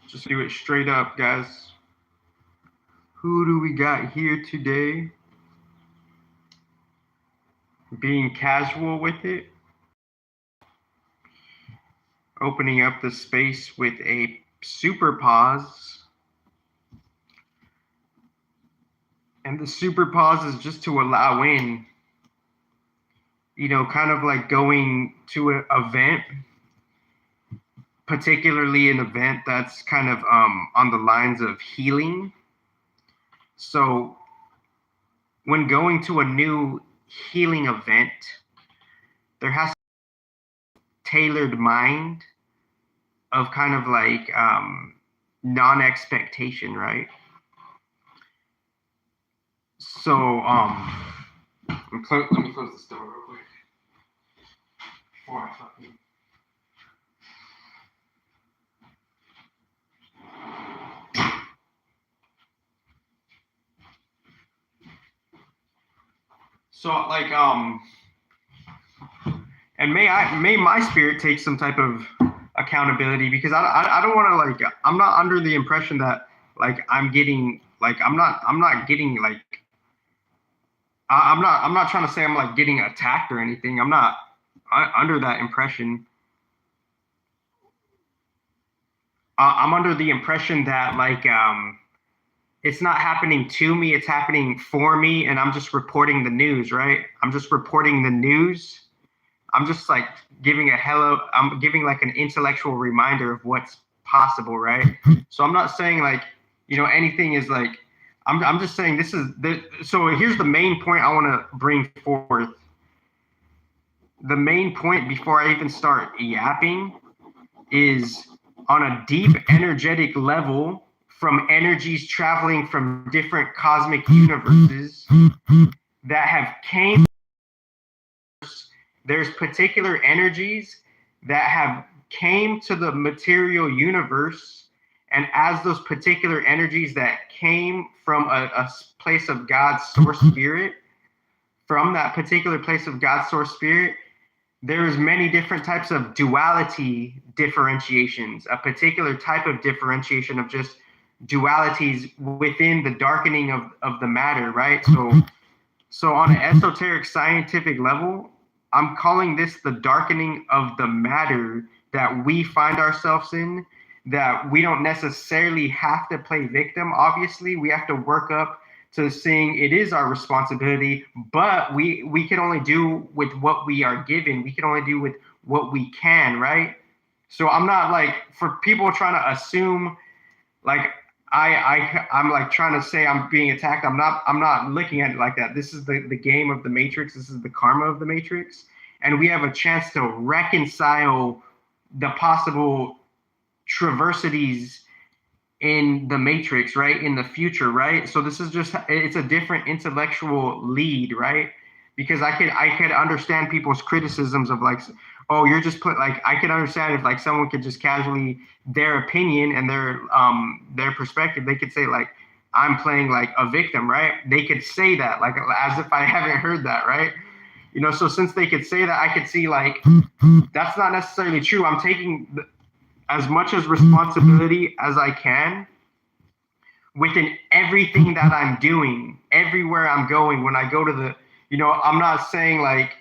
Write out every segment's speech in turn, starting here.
Just do it straight up, guys. Who do we got here today? Being casual with it. Opening up the space with a super pause. And the super pause is just to allow in, you know, kind of like going to an event, particularly an event that's kind of on the lines of healing. So when going to a new healing event, there has to be a tailored mind of kind of like non-expectation, right? So let me close this door real quick before I fucking. So like and may my spirit take some type of accountability, because I don't want to, like, I'm not under the impression that like I'm getting like I'm not getting like I'm not trying to say I'm like getting attacked or anything. I'm not under that impression. I'm under the impression that like it's not happening to me, it's happening for me, and I'm just reporting the news, right? I'm just reporting the news. I'm just like giving I'm giving like an intellectual reminder of what's possible, right? So I'm not saying like, you know, anything is like, I'm just saying this is so here's the main point I want to bring forth. The main point before I even start yapping is, on a deep energetic level, from energies traveling from different cosmic universes that have came, there's particular energies that have came to the material universe, and as those particular energies that came from a place of God's source spirit, from that particular place of God's source spirit, there's many different types of duality differentiations, a particular type of differentiation of just dualities within the darkening of the matter, right? So on an esoteric scientific level, I'm calling this the darkening of the matter that we find ourselves in, that we don't necessarily have to play victim. Obviously, we have to work up to seeing it is our responsibility, but we can only do with what we are given. We can only do with what we can, right? So I'm not like, for people trying to assume like I'm like trying to say I'm being attacked. I'm not looking at it like that. This is the game of the Matrix. This is the karma of the Matrix. And we have a chance to reconcile the possible traversities in the Matrix, right? In the future, right? So this is just, it's a different intellectual lead, right? Because I could understand people's criticisms of like, oh, you're just like, I could understand if like someone could just casually, their opinion and their perspective, they could say like, I'm playing like a victim, right? They could say that like as if I haven't heard that, right? You know, so since they could say that, I could see like, that's not necessarily true. I'm taking as much as responsibility as I can within everything that I'm doing, everywhere I'm going. When I go to the, you know, I'm not saying like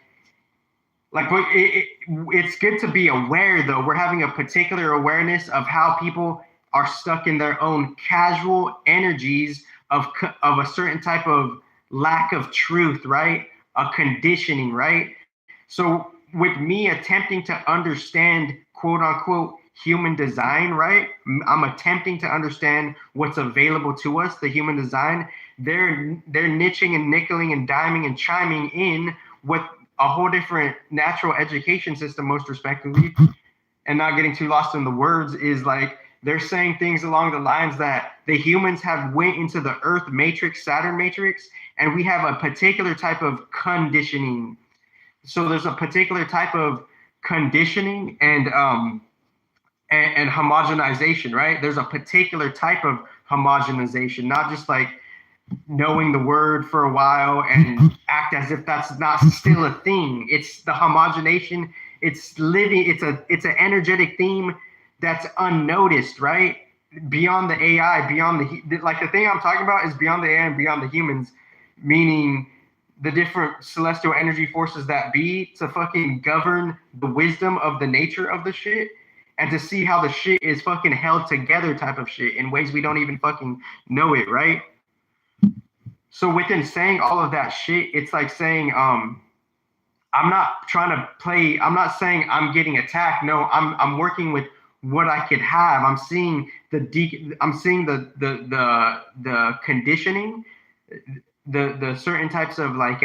it's good to be aware though. We're having a particular awareness of how people are stuck in their own casual energies of a certain type of lack of truth, right? A conditioning, right? So with me attempting to understand, quote unquote, human design, right? I'm attempting to understand what's available to us, the human design. They're niching and nickeling and diming and chiming in with a whole different natural education system, most respectively, and not getting too lost in the words, is like they're saying things along the lines that the humans have went into the Earth matrix, Saturn matrix, and we have a particular type of conditioning. So there's a particular type of conditioning and homogenization, right? There's a particular type of homogenization, not just like knowing the word for a while and act as if that's not still a thing. It's the homogenation. It's living. It's an energetic theme that's unnoticed, right? Beyond the AI, beyond the thing I'm talking about is beyond the AI and beyond the humans, meaning the different celestial energy forces that be to fucking govern the wisdom of the nature of the shit and to see how the shit is fucking held together type of shit in ways we don't even fucking know it, right? So within saying all of that shit, it's like saying, I'm not trying to play, I'm not saying I'm getting attacked. No, I'm working with what I could have. I'm seeing the conditioning, the certain types of like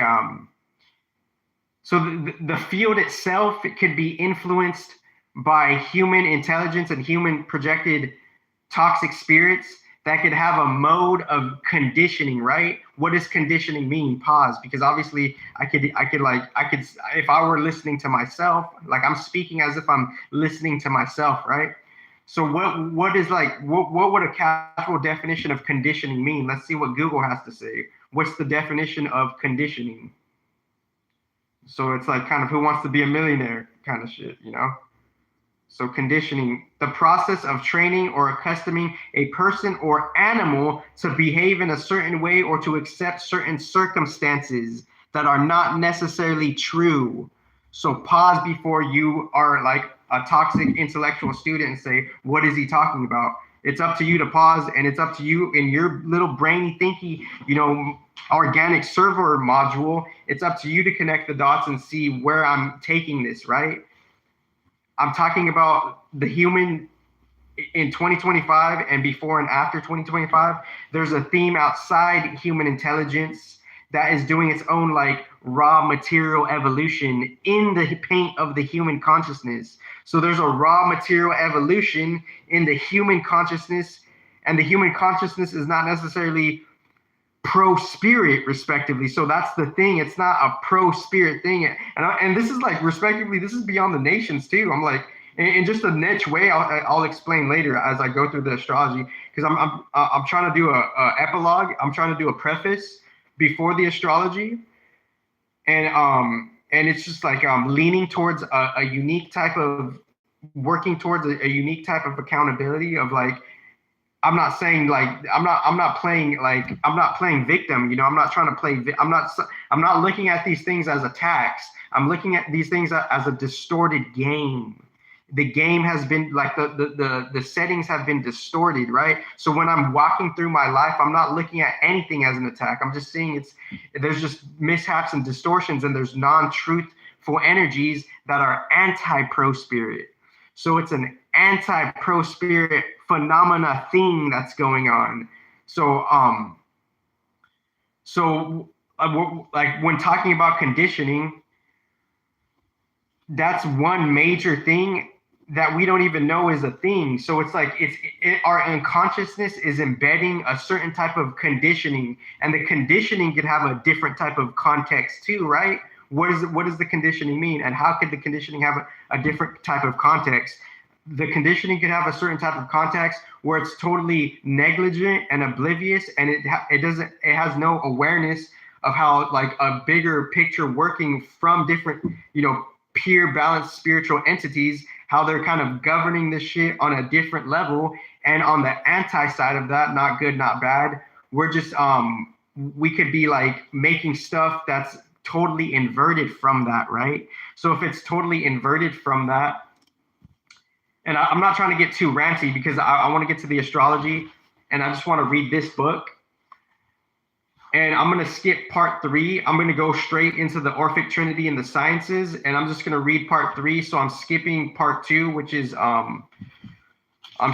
so the field itself, it could be influenced by human intelligence and human projected toxic spirits that could have a mode of conditioning, right? What does conditioning mean? Pause, because obviously I could if I were listening to myself, like I'm speaking as if I'm listening to myself, right? So what would a casual definition of conditioning mean? Let's see what Google has to say. What's the definition of conditioning? So it's like kind of Who Wants to Be a Millionaire kind of shit, you know? So conditioning, the process of training or accustoming a person or animal to behave in a certain way or to accept certain circumstances that are not necessarily true. So pause before you are like a toxic intellectual student and say, what is he talking about? It's up to you to pause, and it's up to you in your little brainy thinky, you know, organic server module. It's up to you to connect the dots and see where I'm taking this, right? I'm talking about the human in 2025 and before and after 2025. There's a theme outside human intelligence that is doing its own like raw material evolution in the paint of the human consciousness. So there's a raw material evolution in the human consciousness, and the human consciousness is not necessarily pro-spirit, respectively. So that's the thing. It's not a pro-spirit thing. And this is like, respectively, this is beyond the nations too. I'm like, in just a niche way, I'll explain later as I go through the astrology, because I'm trying to do a epilogue. I'm trying to do a preface before the astrology, and it's just like leaning towards a unique type of working towards a unique type of accountability of like, I'm not saying like I'm not playing victim, you know. I'm not trying to play I'm not looking at these things as attacks. I'm looking at these things as a distorted game. The game has been like the settings have been distorted, right? So when I'm walking through my life, I'm not looking at anything as an attack. I'm just seeing there's just mishaps and distortions, and there's non-truthful energies that are anti-pro spirit. So it's an anti-pro spirit phenomena thing that's going on. So like when talking about conditioning, that's one major thing that we don't even know is a thing. So it's like our unconsciousness is embedding a certain type of conditioning, and the conditioning could have a different type of context too, right? What does the conditioning mean, and how could the conditioning have a different type of context? The conditioning could have a certain type of context where it's totally negligent and oblivious, and it has no awareness of how like a bigger picture working from different, you know, pure balanced spiritual entities, how they're kind of governing this shit on a different level. And on the anti side of that, not good, not bad, we're just we could be like making stuff that's totally inverted from that, right? So if it's totally inverted from that, and I'm not trying to get too ranty because I want to get to the astrology, and I just want to read this book. And I'm going to skip part 3. I'm going to go straight into the Orphic Trinity and the sciences, and I'm just going to read part 3. So I'm skipping part 2, which is I'm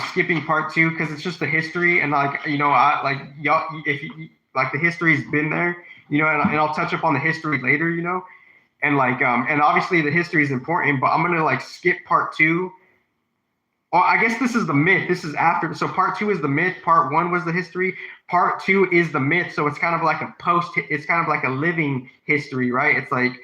skipping part 2 because it's just the history, and like, you know, I like y'all, if you like, the history's been there, you know, and I'll touch up on the history later, you know, and like and obviously the history is important, but I'm going to like skip part 2. Well, I guess this is the myth. This is after. So part 2 is the myth. Part 1 was the history. Part 2 is the myth. So it's kind of like it's kind of like a living history, right? It's like,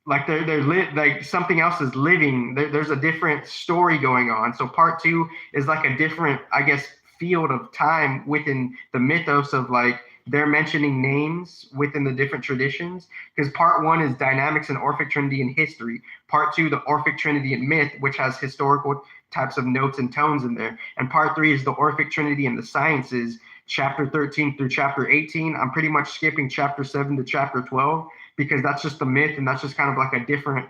like something else is living. There's a different story going on. So part 2 is like a different, I guess, field of time within the mythos of like they're mentioning names within the different traditions, because part one is dynamics and Orphic Trinity and history. Part two, the Orphic Trinity and myth, which has historical types of notes and tones in there. And part three is the Orphic Trinity and the sciences, chapter 13 through chapter 18. I'm pretty much skipping chapter 7 to chapter 12 because that's just the myth, and that's just kind of like a different,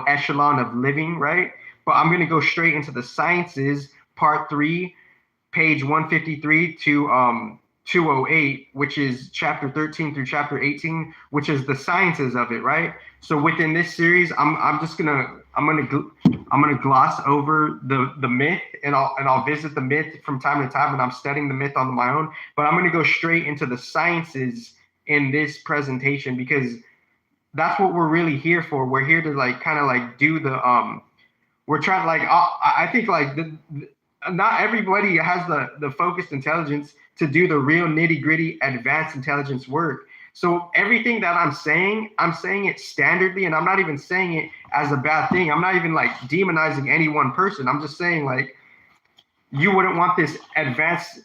echelon of living, right? But I'm going to go straight into the sciences, part three, page 153 to 208, which is chapter 13 through chapter 18, which is the sciences of it, right? So within this series, I'm gonna gloss over the myth, and I'll visit the myth from time to time, and I'm studying the myth on my own. But I'm gonna go straight into the sciences in this presentation because that's what we're really here for. We're here to do the we're trying I think not everybody has the focused intelligence to do the real nitty gritty advanced intelligence work. So everything that I'm saying it standardly, and I'm not even saying it as a bad thing. I'm not even demonizing any one person. I'm just saying you wouldn't want this advanced,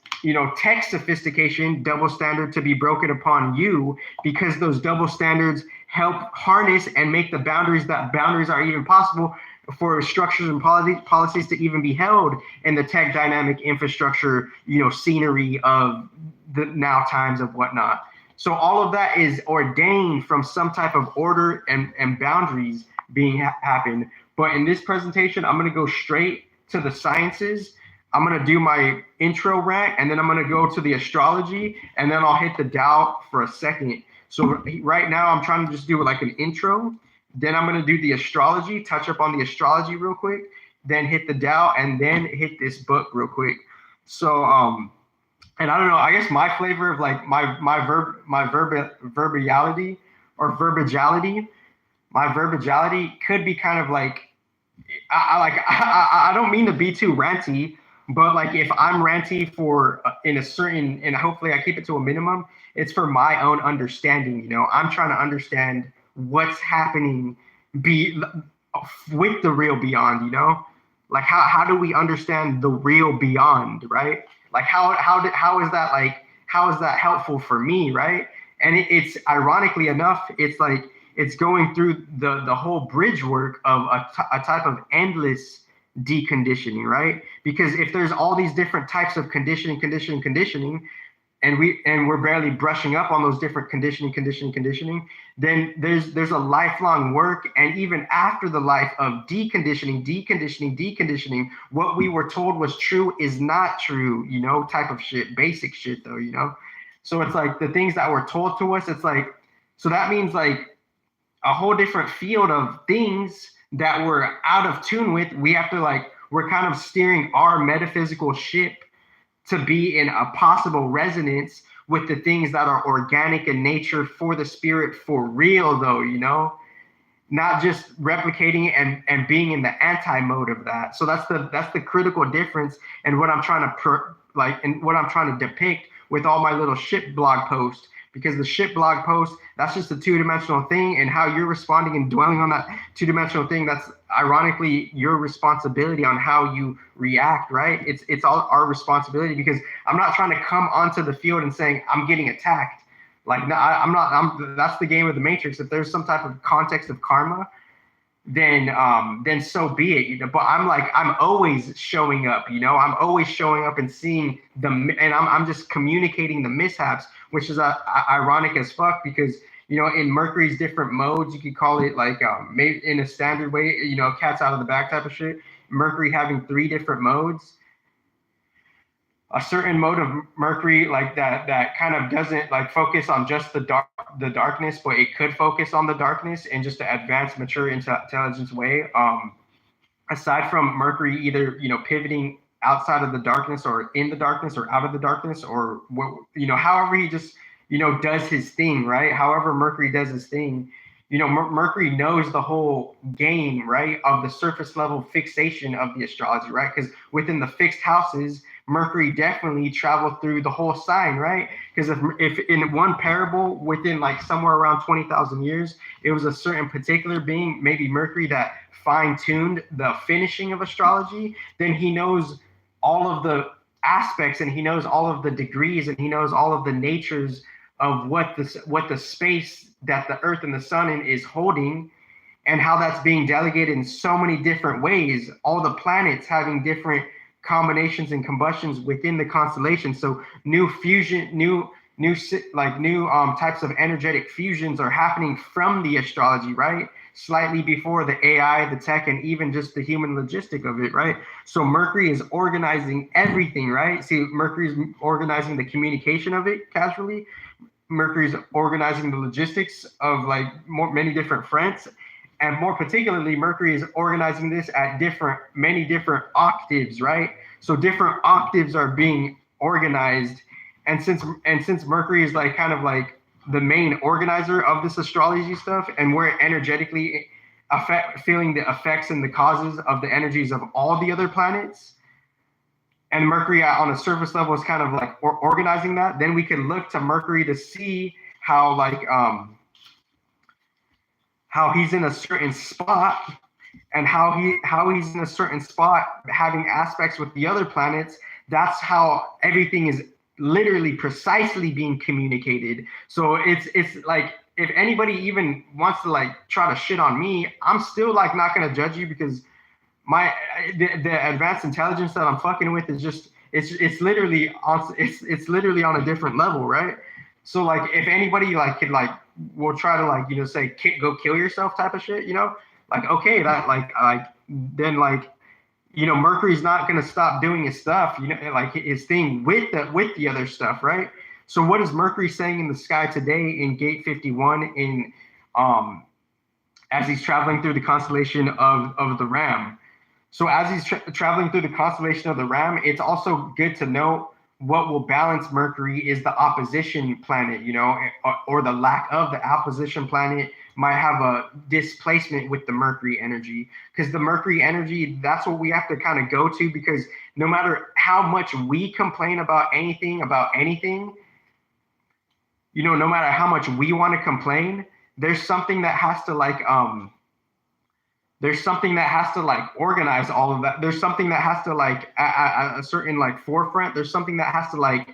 tech sophistication double standard to be broken upon you, because those double standards help harness and make the boundaries are even possible for structures and policies to even be held in the tech dynamic infrastructure, scenery of the now times of whatnot. So all of that is ordained from some type of order and boundaries being happened. But in this presentation, I'm going to go straight to the sciences. I'm going to do my intro rant, and then I'm going to go to the astrology, and then I'll hit the Tao for a second. So right now I'm trying to just do an intro. Then I'm going to do the astrology, touch up on the astrology real quick, then hit the Tao, and then hit this book real quick. So, and I don't know, I guess my flavor of my verbality or verbajality, my verbajality could be kind of I don't mean to be too ranty, but if I'm ranty for in a certain, and hopefully I keep it to a minimum, it's for my own understanding. I'm trying to understand what's happening with the real beyond, how do we understand the real beyond, right? How is that helpful for me, right? And it's ironically enough, it's going through the whole bridge work of a type of endless deconditioning, right? Because if there's all these different types of conditioning, and we're barely brushing up on those different conditioning, then there's a lifelong work. And even after the life of deconditioning, what we were told was true is not true, type of shit, basic shit though, So it's the things that were told to us, so that means a whole different field of things that we're out of tune with. We have to we're kind of steering our metaphysical ship to be in a possible resonance with the things that are organic in nature for the spirit for real though, not just replicating it and being in the anti-mode of that. So that's the critical difference, and what I'm trying to depict with all my little ship blog posts. Because the ship blog post, that's just a two-dimensional thing, and how you're responding and dwelling on that two-dimensional thing, that's ironically your responsibility on how you react, right? It's all our responsibility, because I'm not trying to come onto the field and saying I'm getting attacked. No, I'm not. That's the game of the Matrix. If there's some type of context of karma, then so be it. But I'm always showing up. I'm always showing up and seeing and I'm just communicating the mishaps, which is ironic as fuck, because in Mercury's different modes, you could call it maybe in a standard way, cat's out of the bag type of shit. Mercury having 3 different modes. A certain mode of Mercury that kind of doesn't focus on just the darkness, but it could focus on the darkness in just an advanced, mature intelligence way. Aside from Mercury either pivoting outside of the darkness or in the darkness or out of the darkness, or however he just does his thing, right? However Mercury does his thing, Mercury knows the whole game, right, of the surface level fixation of the astrology, right? Because within the fixed houses, Mercury definitely traveled through the whole sign, right? Because if in one parable within somewhere around 20,000 years, it was a certain particular being, maybe Mercury, that fine-tuned the finishing of astrology, then he knows all of the aspects, and he knows all of the degrees, and he knows all of the natures of what the space that the Earth and the Sun is holding, and how that's being delegated in so many different ways. All the planets having different combinations and combustions within the constellation. So new fusion, new types of energetic fusions are happening from the astrology, right? Slightly before the AI, the tech, and even just the human logistic of it, right? So Mercury is organizing everything, right? See, Mercury is organizing the communication of it casually. Mercury is organizing the logistics of like many different fronts. And more particularly, Mercury is organizing this at many different octaves, right? So different octaves are being organized. And since Mercury is like kind of like the main organizer of this astrology stuff, and we're energetically feeling the effects and the causes of the energies of all the other planets, and Mercury on a surface level is kind of like organizing that, then we can look to Mercury to see how he's in a certain spot, and how he's in a certain spot having aspects with the other planets. That's how everything is literally precisely being communicated. So it's like, if anybody even wants to like try to shit on me, I'm still like not gonna judge you, because the advanced intelligence that I'm fucking with is just it's literally on a different level, right? So like, if anybody like could like will try to like, you know, say go kill yourself type of shit, you know, like, okay, that like then like, you know, Mercury's not going to stop doing his stuff, you know, like his thing with the other stuff, right? So what is Mercury saying in the sky today in gate 51 in as he's traveling through the constellation of the Ram? So as he's traveling through the constellation of the Ram, it's also good to note what will balance Mercury is the opposition planet, you know, or the lack of the opposition planet might have a displacement with the Mercury energy, because the Mercury energy, that's what we have to kind of go to, because no matter how much we complain about anything, you know, no matter how much we want to complain, there's something that has to like organize all of that. There's something that has to like at a certain like forefront. There's something that has to like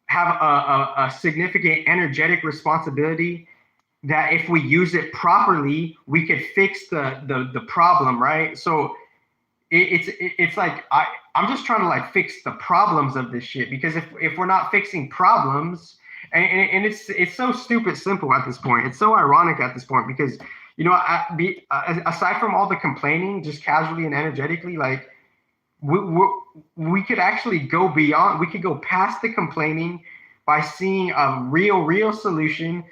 have a significant energetic responsibility, that if we use it properly, we could fix the problem, right? So it's like I'm just trying to like fix the problems of this shit, because if we're not fixing problems, and it's so stupid simple at this point. It's so ironic at this point, because, you know, aside from all the complaining, just casually and energetically, like we could actually go beyond. We could go past the complaining by seeing a real solution,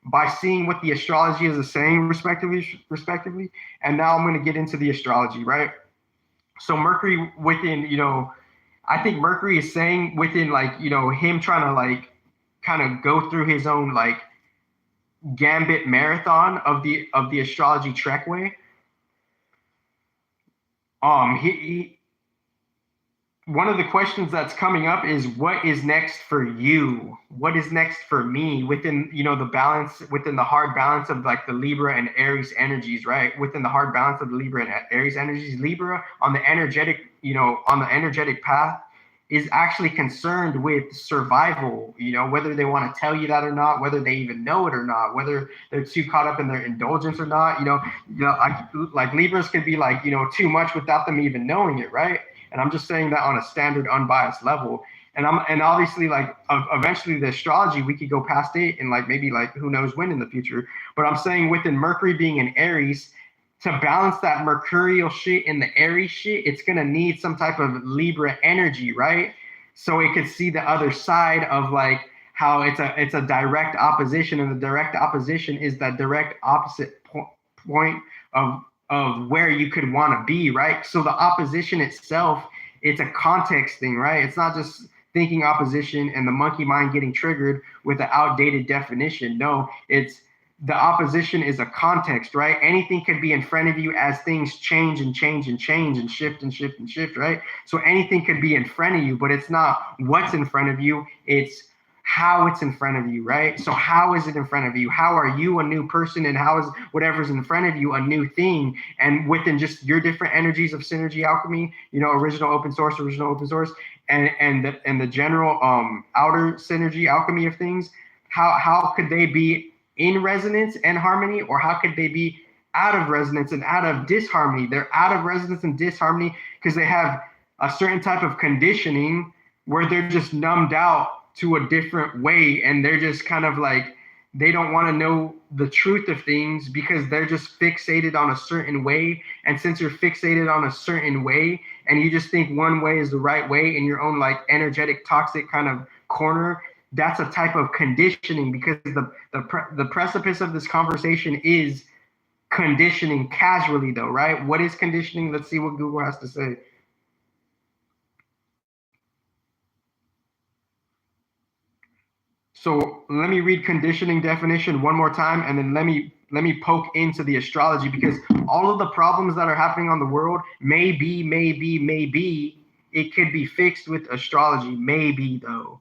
by seeing what the astrology is saying respectively. And now I'm going to get into the astrology, right? So Mercury within, you know, I think Mercury is saying within like, you know, him trying to like kind of go through his own like gambit marathon of the astrology trekway. He one of the questions that's coming up is, what is next for you? What is next for me within, you know, the balance, within the hard balance of like the Libra and Aries energies, right? Within the hard balance of the Libra and Aries energies, Libra on the energetic, you know, on the energetic path is actually concerned with survival, you know, whether they want to tell you that or not, whether they even know it or not, whether they're too caught up in their indulgence or not, you know, like Libras could be like, you know, too much without them even knowing it, right? And I'm just saying that on a standard, unbiased level. And obviously like eventually the astrology, we could go past it and like maybe like who knows when in the future. But I'm saying within Mercury being in Aries, to balance that Mercurial shit and the Aries shit, it's gonna need some type of Libra energy, right? So it could see the other side of like how it's a direct opposition, and the direct opposition is that direct opposite point of where you could want to be, right? So the opposition itself, it's a context thing, right? It's not just thinking opposition and the monkey mind getting triggered with an outdated definition. No, it's the opposition is a context, right? Anything could be in front of you as things change and change and change and shift and shift and shift, right? So anything could be in front of you, but it's not what's in front of you, it's how it's in front of you, right? So how is it in front of you? How are you a new person, and how is whatever's in front of you a new thing? And within just your different energies of synergy alchemy, you know, original open source, and the general outer synergy alchemy of things, how could they be in resonance and harmony, or how could they be out of resonance and out of disharmony? They're out of resonance and disharmony because they have a certain type of conditioning where they're just numbed out to a different way, and they're just kind of like, they don't want to know the truth of things because they're just fixated on a certain way. And since you're fixated on a certain way and you just think one way is the right way in your own like energetic toxic kind of corner, that's a type of conditioning. Because the precipice of this conversation is conditioning casually though, right? What is conditioning? Let's see what Google has to say. So let me read conditioning definition one more time, and then let me poke into the astrology, because all of the problems that are happening on the world, maybe it could be fixed with astrology, maybe though.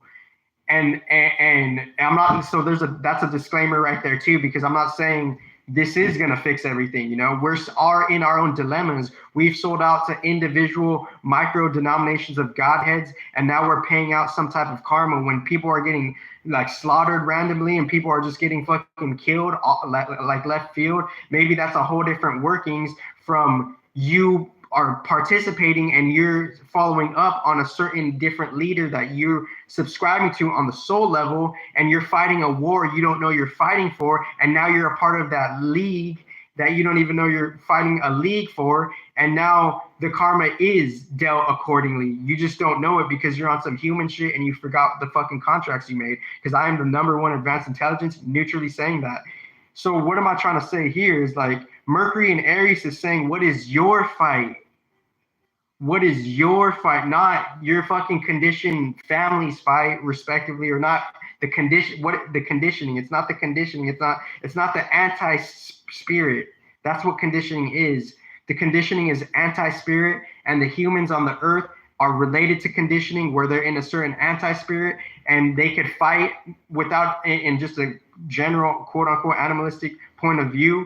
And I'm not, so that's a disclaimer right there too, because I'm not saying this is going to fix everything. You know, are in our own dilemmas. We've sold out to individual micro denominations of godheads, and now we're paying out some type of karma when people are getting like slaughtered randomly and people are just getting fucking killed like left field. Maybe that's a whole different workings from you are participating and you're following up on a certain different leader that you're subscribing to on the soul level, and you're fighting a war you don't know you're fighting for, and now you're a part of that league that you don't even know you're fighting a league for, and now the karma is dealt accordingly. You just don't know it because you're on some human shit and you forgot the fucking contracts you made, because I am the #1 advanced intelligence, neutrally saying that. So what am I trying to say here is like Mercury and Aries is saying, what is your fight? What is your fight? Not your fucking conditioned family's fight, respectively, or not the condition. What the conditioning? It's not the conditioning. It's not the anti-spirit. That's what conditioning is. The conditioning is anti-spirit, and the humans on the earth are related to conditioning, where they're in a certain anti-spirit, and they could fight without, in just a general quote unquote animalistic point of view,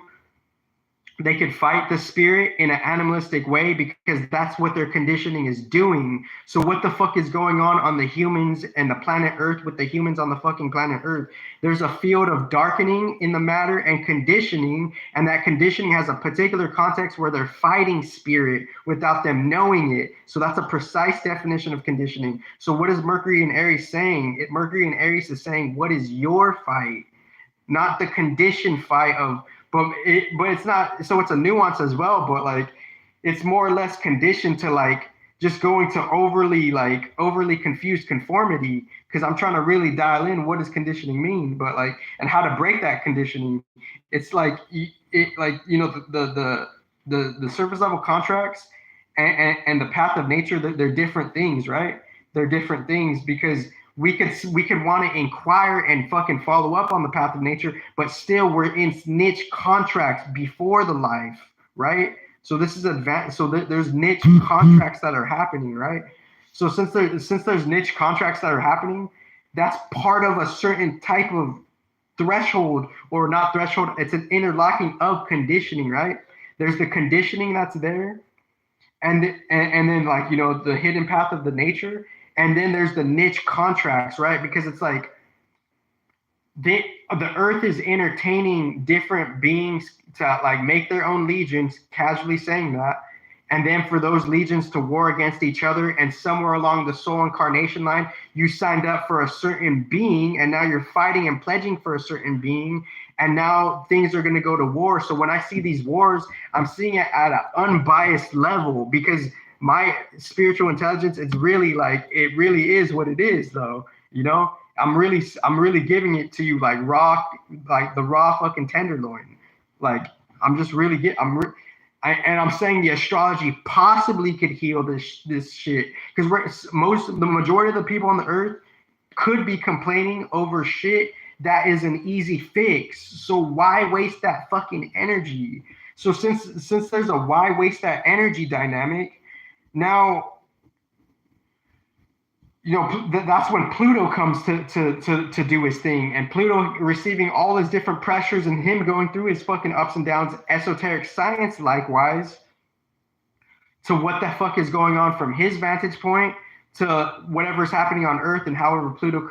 they could fight the spirit in an animalistic way because that's what their conditioning is doing. So what the fuck is going on the humans and the planet Earth with the humans on the fucking planet Earth? There's a field of darkening in the matter and conditioning, and that conditioning has a particular context where they're fighting spirit without them knowing it. So that's a precise definition of conditioning. So what is Mercury and Aries saying? Mercury and Aries is saying, what is your fight? Not the conditioned fight of, but it's not, so it's a nuance as well, but like it's more or less conditioned to like just going to overly confused conformity, because I'm trying to really dial in what does conditioning mean, but like, and how to break that conditioning. It's like the surface level contracts and the path of nature, they're different things, right? They're different things because we could want to inquire and fucking follow up on the path of nature, but still we're in niche contracts before the life, right? So this is advanced. So there's niche contracts that are happening, right? So since there's niche contracts that are happening, that's part of a certain type of threshold, or not threshold. It's an interlocking of conditioning, right? There's the conditioning that's there, and then like the hidden path of the nature. And then there's the niche contracts, right? Because it's like the earth is entertaining different beings to like make their own legions, casually saying that. And then for those legions to war against each other, and somewhere along the soul incarnation line, you signed up for a certain being, and now you're fighting and pledging for a certain being, and now things are going to go to war. So when I see these wars, I'm seeing it at an unbiased level, because my spiritual intelligence, it's really like, it really is what it is though. I'm really giving it to you like raw, like the raw fucking tenderloin. Like I'm just really I'm saying the astrology possibly could heal this shit, because the majority of the people on the earth could be complaining over shit that is an easy fix. So why waste that fucking energy? So since there's a why waste that energy dynamic, now, that's when Pluto comes to do his thing, and Pluto receiving all his different pressures and him going through his fucking ups and downs, esoteric science likewise, to what the fuck is going on from his vantage point to whatever's happening on Earth, and however Pluto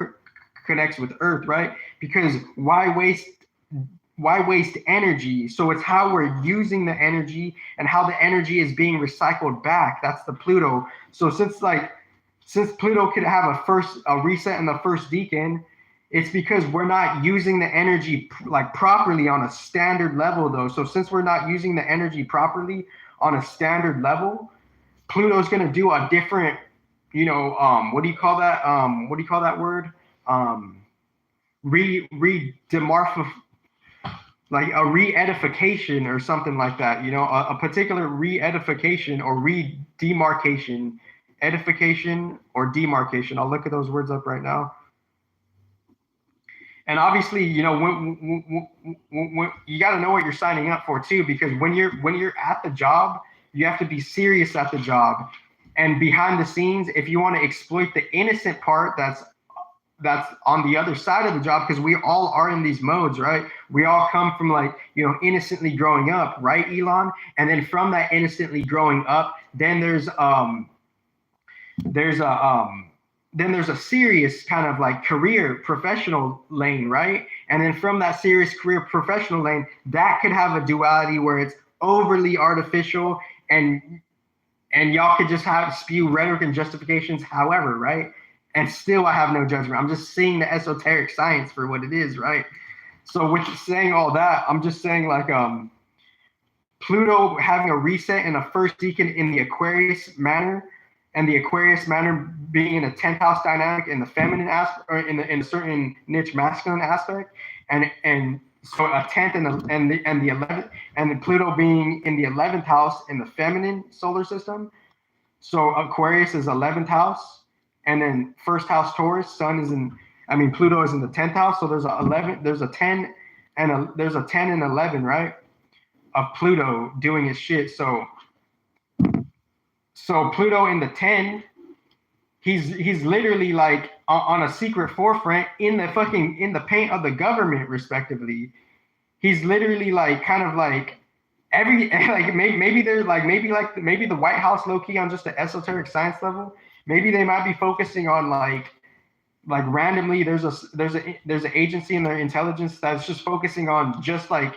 connects with Earth, right? Because why waste energy? So it's how we're using the energy and how the energy is being recycled back. That's the Pluto. So since Pluto could have a reset in the first decan, it's because we're not using the energy like properly on a standard level though. So since we're not using the energy properly on a standard level, Pluto's going to do a different, what do you call that? What do you call that word? Like a re-edification or something like that, a particular re-edification or re-demarcation, edification or demarcation. I'll look at those words up right now. And obviously, when you got to know what you're signing up for too, because when you're at the job, you have to be serious at the job. And behind the scenes, if you want to exploit the innocent part that's on the other side of the job, because we all are in these modes, right? We all come from innocently growing up, right, Elon? And then from that innocently growing up, then there's a serious kind of like career professional lane, right? And then from that serious career professional lane, that could have a duality where it's overly artificial and y'all could just spew rhetoric and justifications, however, right? And still I have no judgment. I'm just seeing the esoteric science for what it is, right? So with saying all that, I'm just saying Pluto having a reset in a first decan in the Aquarius manner, and the Aquarius manner being in a 10th house dynamic in the feminine aspect, or in a certain niche masculine aspect, and so a 10th and the 11th, and then Pluto being in the 11th house in the feminine solar system. So Aquarius is 11th house, and then first house Taurus, Pluto is in the 10th house. So there's a 10 and 11, right? Of Pluto doing his shit. So Pluto in the 10, he's literally like on a secret forefront in the paint of the government, respectively. He's literally like kind of like maybe the White House low key on just the esoteric science level. Maybe they might be focusing on like randomly there's an agency in their intelligence that's just focusing on just the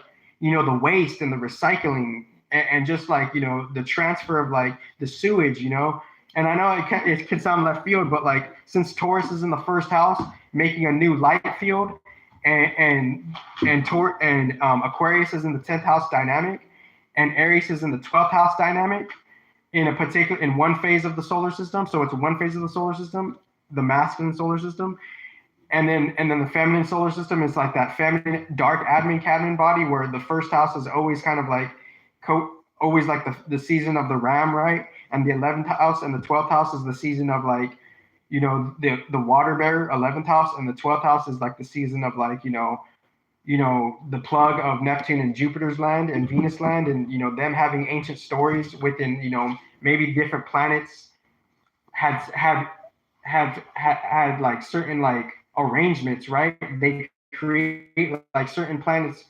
waste and the recycling and just the transfer of the sewage, And I know it can sound left field, but since Taurus is in the first house, making a new light field, and Aquarius is in the 10th house dynamic, and Aries is in the 12th house dynamic in one phase of the solar system. So it's one phase of the solar system, the masculine solar system. And then the feminine solar system is like that feminine dark admin cadmin body where the first house is always kind of always like the season of the ram, right? And the 11th house and the 12th house is the season of the water bearer, 11th house, and the 12th house is like the season of the plug of Neptune and Jupiter's land and Venus land, and them having ancient stories within maybe different planets had certain arrangements, right? They create certain planets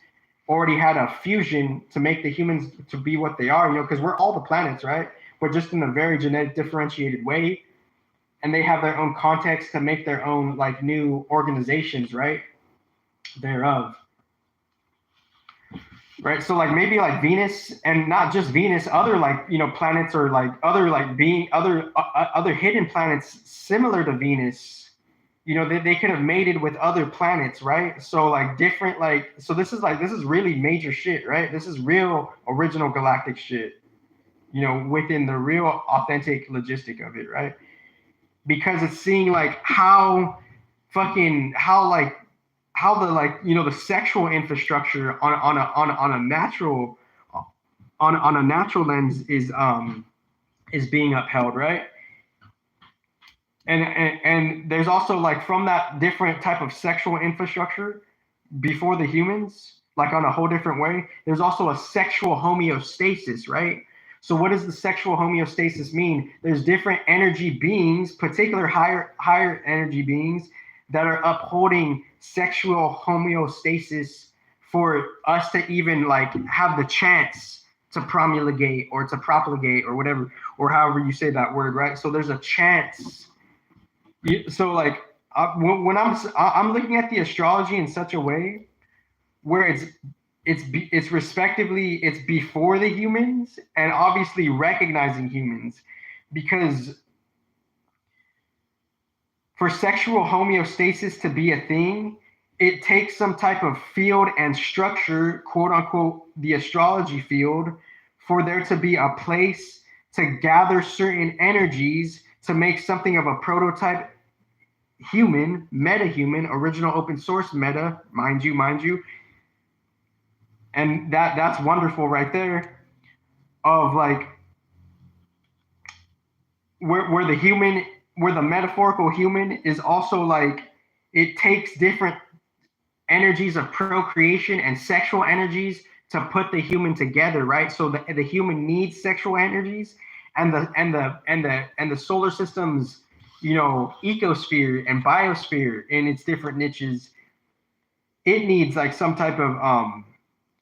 already had a fusion to make the humans to be what they are, because we're all the planets, right? We're just in a very genetic differentiated way, and they have their own context to make their own new organizations, right? Thereof. Right, so maybe Venus, and not just Venus, other planets or other hidden planets similar to Venus, they could have mated with other planets, right? So different so this is really major shit, right? This is real original galactic shit, within the real authentic logistic of it, right? Because it's seeing how the sexual infrastructure on a natural lens is being upheld, right? And there's also from that different type of sexual infrastructure before the humans, on a whole different way, there's also a sexual homeostasis, right? So what does the sexual homeostasis mean? There's different energy beings, particular higher energy beings that are upholding sexual homeostasis for us to even have the chance to promulgate or to propagate or whatever, or however you say that word, right? So there's a chance. So when I'm looking at the astrology in such a way where it's respectively it's before the humans and obviously recognizing humans, because for sexual homeostasis to be a thing, it takes some type of field and structure, quote unquote, the astrology field, for there to be a place to gather certain energies to make something of a prototype human, meta-human, original open source meta, mind you. And that's wonderful right there, of like where the metaphorical human is also like, it takes different energies of procreation and sexual energies to put the human together, right? So the human needs sexual energies, and the solar system's, you know, ecosphere and biosphere in its different niches, it needs like some type of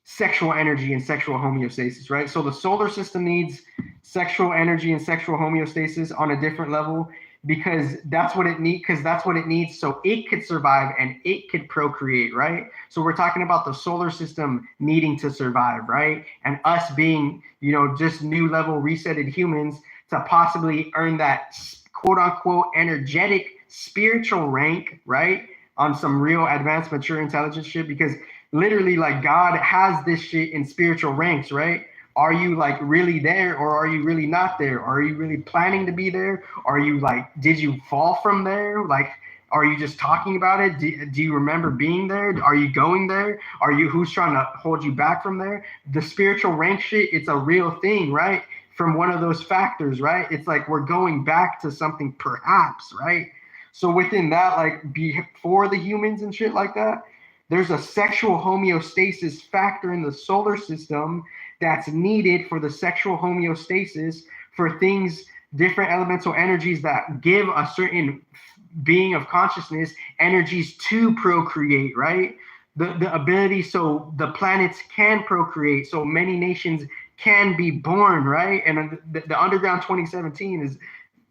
sexual energy and sexual homeostasis, right? So the solar system needs sexual energy and sexual homeostasis on a different level, because that's what it needs so it could survive and it could procreate, right? So we're talking about the solar system needing to survive, right? And us being, you know, just new level resetted humans to possibly earn that quote unquote energetic spiritual rank, right? On some real advanced mature intelligence shit, because literally like God has this shit in spiritual ranks, right? Are you like really there, or are you really not there? Are you really planning to be there? Are you like, did you fall from there? Like, are you just talking about it? Do you remember being there? Are you going there? Are you, who's trying to hold you back from there? The spiritual rank shit, it's a real thing, right? From one of those factors, right? It's like we're going back to something perhaps, right? So within that, like before the humans and shit like that, there's a sexual homeostasis factor in the solar system that's needed for the sexual homeostasis for things, different elemental energies that give a certain being of consciousness energies to procreate, right? The ability so the planets can procreate, so many nations can be born, right? And the Underground 2017 is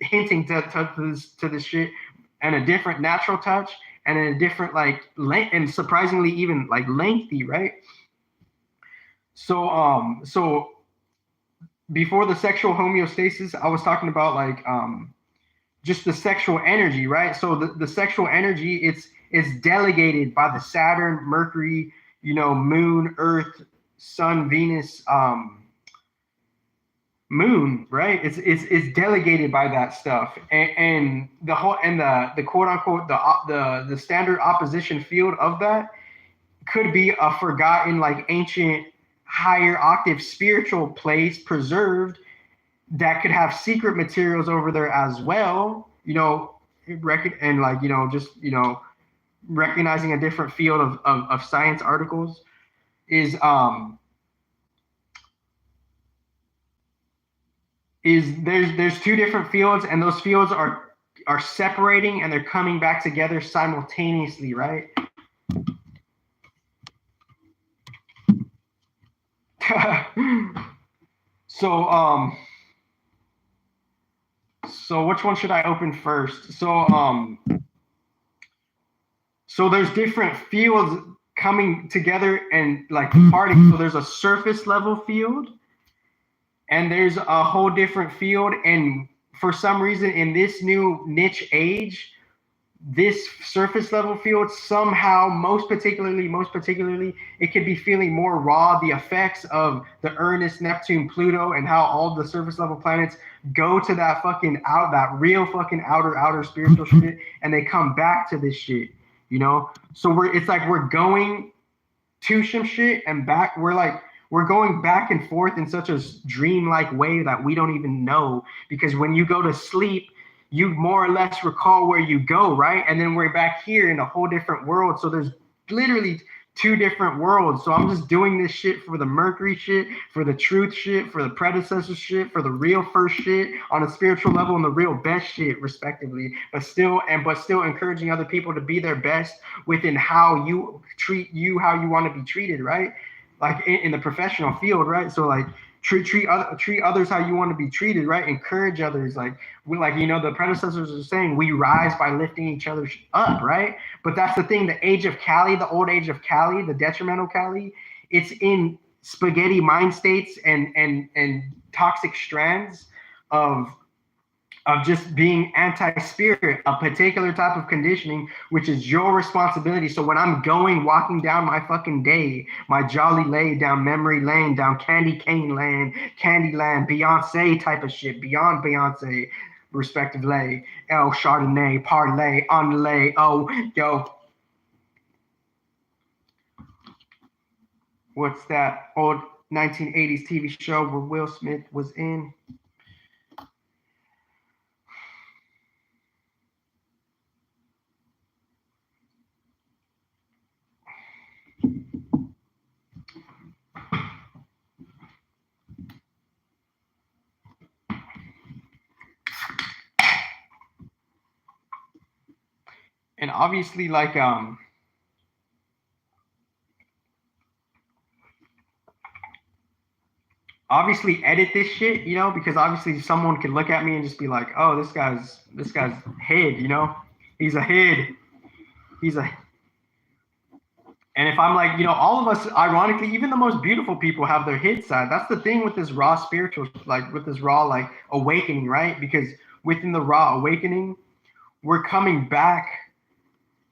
hinting to this shit, and a different natural touch, and a different like length, and surprisingly even like lengthy, right? So before the sexual homeostasis, I was talking about like just the sexual energy, right? So the sexual energy, it's delegated by the Saturn, Mercury, you know, Moon, Earth, Sun, Venus, Moon, right? It's delegated by that stuff, and the whole, and the quote unquote the standard opposition field of that could be a forgotten like ancient higher octave spiritual place preserved that could have secret materials over there as well, you know, and like, you know, just, you know, recognizing a different field of science articles is there's two different fields, and those fields are separating and they're coming back together simultaneously, right? So which one should I open first? So there's different fields coming together and like parting. So there's a surface level field, and there's a whole different field. And for some reason in this new niche age, this surface level field somehow, most particularly, it could be feeling more raw, the effects of the Uranus, Neptune, Pluto, and how all the surface level planets go to that fucking that real fucking outer spiritual shit, and they come back to this shit, you know? So it's like we're going to some shit and back. We're going back and forth in such a dreamlike way that we don't even know, because when you go to sleep, you more or less recall where you go, right? And then we're back here in a whole different world. So there's literally two different worlds. So I'm just doing this shit for the Mercury shit, for the truth shit, for the predecessor shit, for the real first shit on a spiritual level, and the real best shit, respectively. But still encouraging other people to be their best within how you treat you, how you want to be treated, right? Like in the professional field, right? So like treat others how you want to be treated, right? Encourage others, like the predecessors are saying, we rise by lifting each other up, right? But that's the thing, the age of Cali, the old age of Cali, the detrimental Cali, it's in spaghetti mind states and toxic strands of just being anti-spirit, a particular type of conditioning, which is your responsibility. So when I'm walking down my fucking day, my jolly lay down memory lane, down candy cane land, Candyland, Beyonce type of shit, beyond Beyonce, respectively, El Chardonnay, parlay, on the lay, oh, yo. What's that old 1980s TV show where Will Smith was in? And obviously, like, obviously edit this shit, you know, because obviously someone could look at me and just be like, oh, this guy's head, you know, he's a head. And if I'm like, you know, all of us, ironically, even the most beautiful people have their hid side. That's the thing with this raw spiritual, like with this raw, like awakening, right? Because within the raw awakening, we're coming back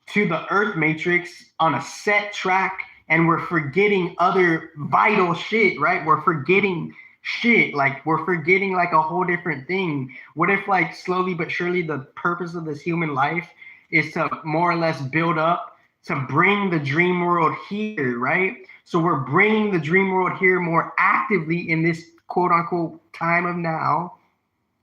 to the earth matrix on a set track, and we're forgetting other vital shit, right? We're forgetting shit, like we're forgetting like a whole different thing. What if like slowly but surely the purpose of this human life is to more or less build up to bring the dream world here, right? So we're bringing the dream world here more actively in this quote unquote time of now,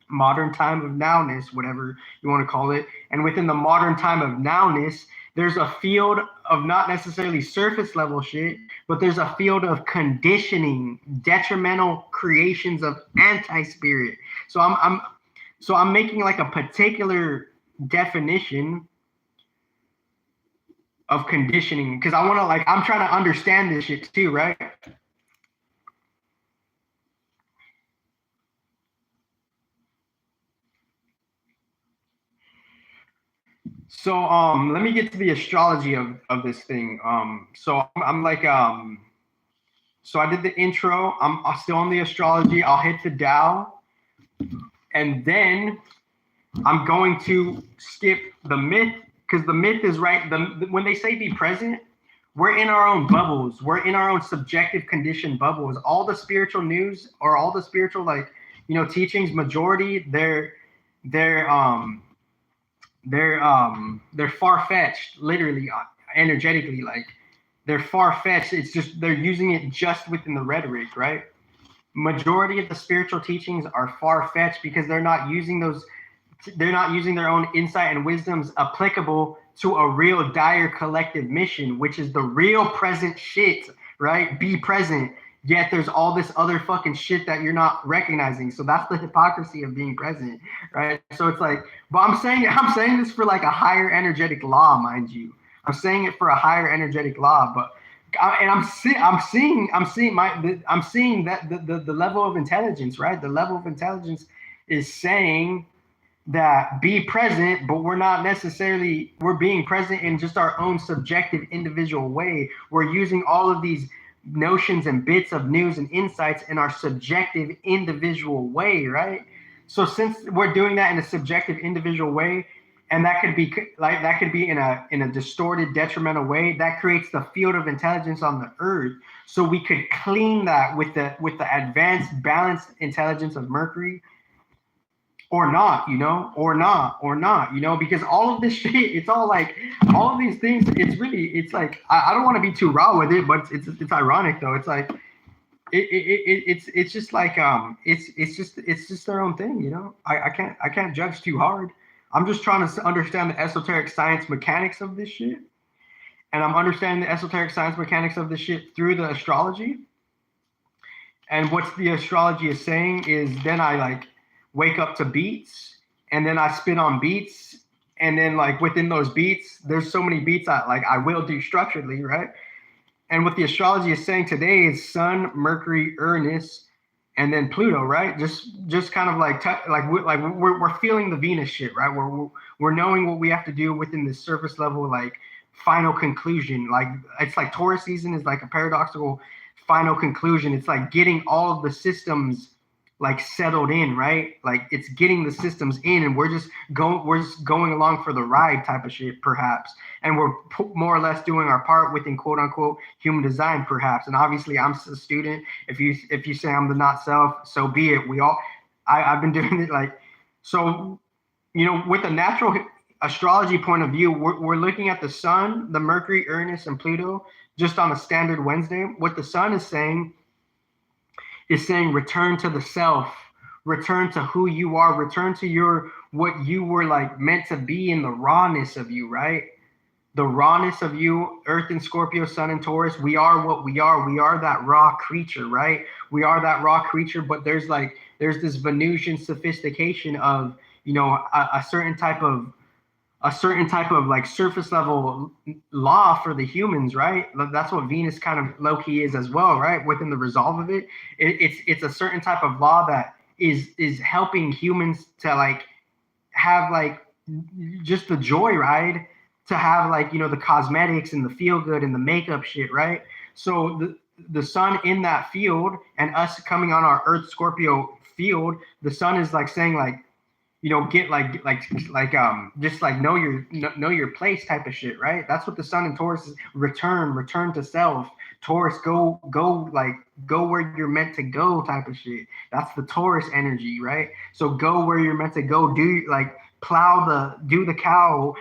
modern time of nowness, whatever you want to call it. And within the modern time of nowness, there's a field of not necessarily surface level shit, but there's a field of conditioning, detrimental creations of anti-spirit. So I'm making like a particular definition of conditioning, because I want to, like, I'm trying to understand this shit too, right? So let me get to the astrology of this thing. So I'm like so I did the intro. I'm still on the astrology. I'll hit the Tao, and then I'm going to skip the myth, because the myth is right. When they say be present, we're in our own bubbles. We're in our own subjective conditioned bubbles. All the spiritual news or all the spiritual, like, you know, teachings, majority, they're far-fetched, literally, energetically, like they're far-fetched. It's just they're using it just within the rhetoric, right? Majority of the spiritual teachings are far-fetched because they're not using their own insight and wisdoms applicable to a real dire collective mission, which is the real present shit, right? Be present. Yet there's all this other fucking shit that you're not recognizing. So that's the hypocrisy of being present, right? So it's like, but I'm saying this for like a higher energetic law, mind you. I'm saying it for a higher energetic law, but and I'm seeing that the level of intelligence, right? The level of intelligence is saying that be present, but we're being present in just our own subjective individual way. We're using all of these notions and bits of news and insights in our subjective individual way, right? So since we're doing that in a subjective individual way, and that could be in a distorted, detrimental way, that creates the field of intelligence on the earth. So we could clean that with the advanced, balanced intelligence of Mercury, or not, you know, because all of this shit, it's all like, all of these things, it's like, I don't want to be too raw with it, but it's ironic though. It's like, it's just like, it's just their own thing, you know. I can't judge too hard. I'm just trying to understand the esoteric science mechanics of this shit. And I'm understanding the esoteric science mechanics of this shit through the astrology. And what the astrology is saying is, then I like wake up to beats, and then I spit on beats, and then like within those beats, there's so many beats I will do structurally, right? And what the astrology is saying today is Sun, Mercury, Uranus, and then Pluto, right? Just kind of like we're feeling the Venus shit, right? We're knowing what we have to do within the surface level, like final conclusion. Like it's like Taurus season is like a paradoxical final conclusion. It's like getting all of the systems like settled in, right? Like it's getting the systems in, and we're just going along for the ride type of shit, perhaps. And we're more or less doing our part within quote unquote human design, perhaps. And obviously, I'm a student. If you say I'm the not self, so be it. I've been doing it like so. With a natural astrology point of view, we're looking at the sun, the Mercury, Uranus, and Pluto just on a standard Wednesday. What the sun is saying return to the self, return to who you are, return to what you were like meant to be in the rawness of you, right? The rawness of you, Earth and Scorpio, Sun and Taurus. We are what we are. We are that raw creature, right? We are that raw creature, but there's this Venusian sophistication of, a certain type of like surface level law for the humans, right? That's what Venus kind of low key is as well, right? Within the resolve of it, it's a certain type of law that is helping humans to like have like just the joyride, to have like the cosmetics and the feel good and the makeup shit, right? So the sun in that field and us coming on our Earth Scorpio field, the sun is like saying like, get just like know your place type of shit, right? That's what the sun in Taurus is. Return to self. Taurus, go where you're meant to go type of shit. That's the Taurus energy, right? So go where you're meant to go. Do the cow,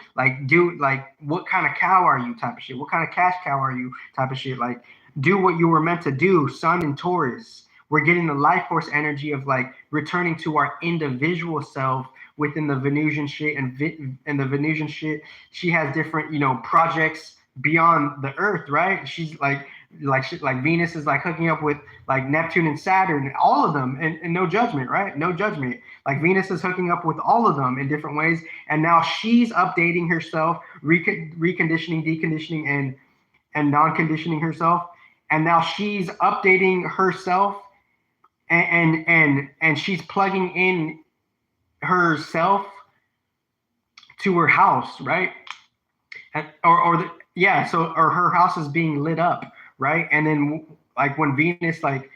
what kind of cow are you type of shit? What kind of cash cow are you type of shit? Like do what you were meant to do, sun in Taurus. We're getting the life force energy of like returning to our individual self within the Venusian shit, and the Venusian shit, she has different, projects beyond the Earth, right? She's like Venus is like hooking up with like Neptune and Saturn, all of them, and no judgment, right? No judgment. Like Venus is hooking up with all of them in different ways, and now she's updating herself, reconditioning, deconditioning, and non-conditioning herself, and now she's updating herself. And she's plugging in herself to her house, right? Or her house is being lit up, right? And then like when Venus like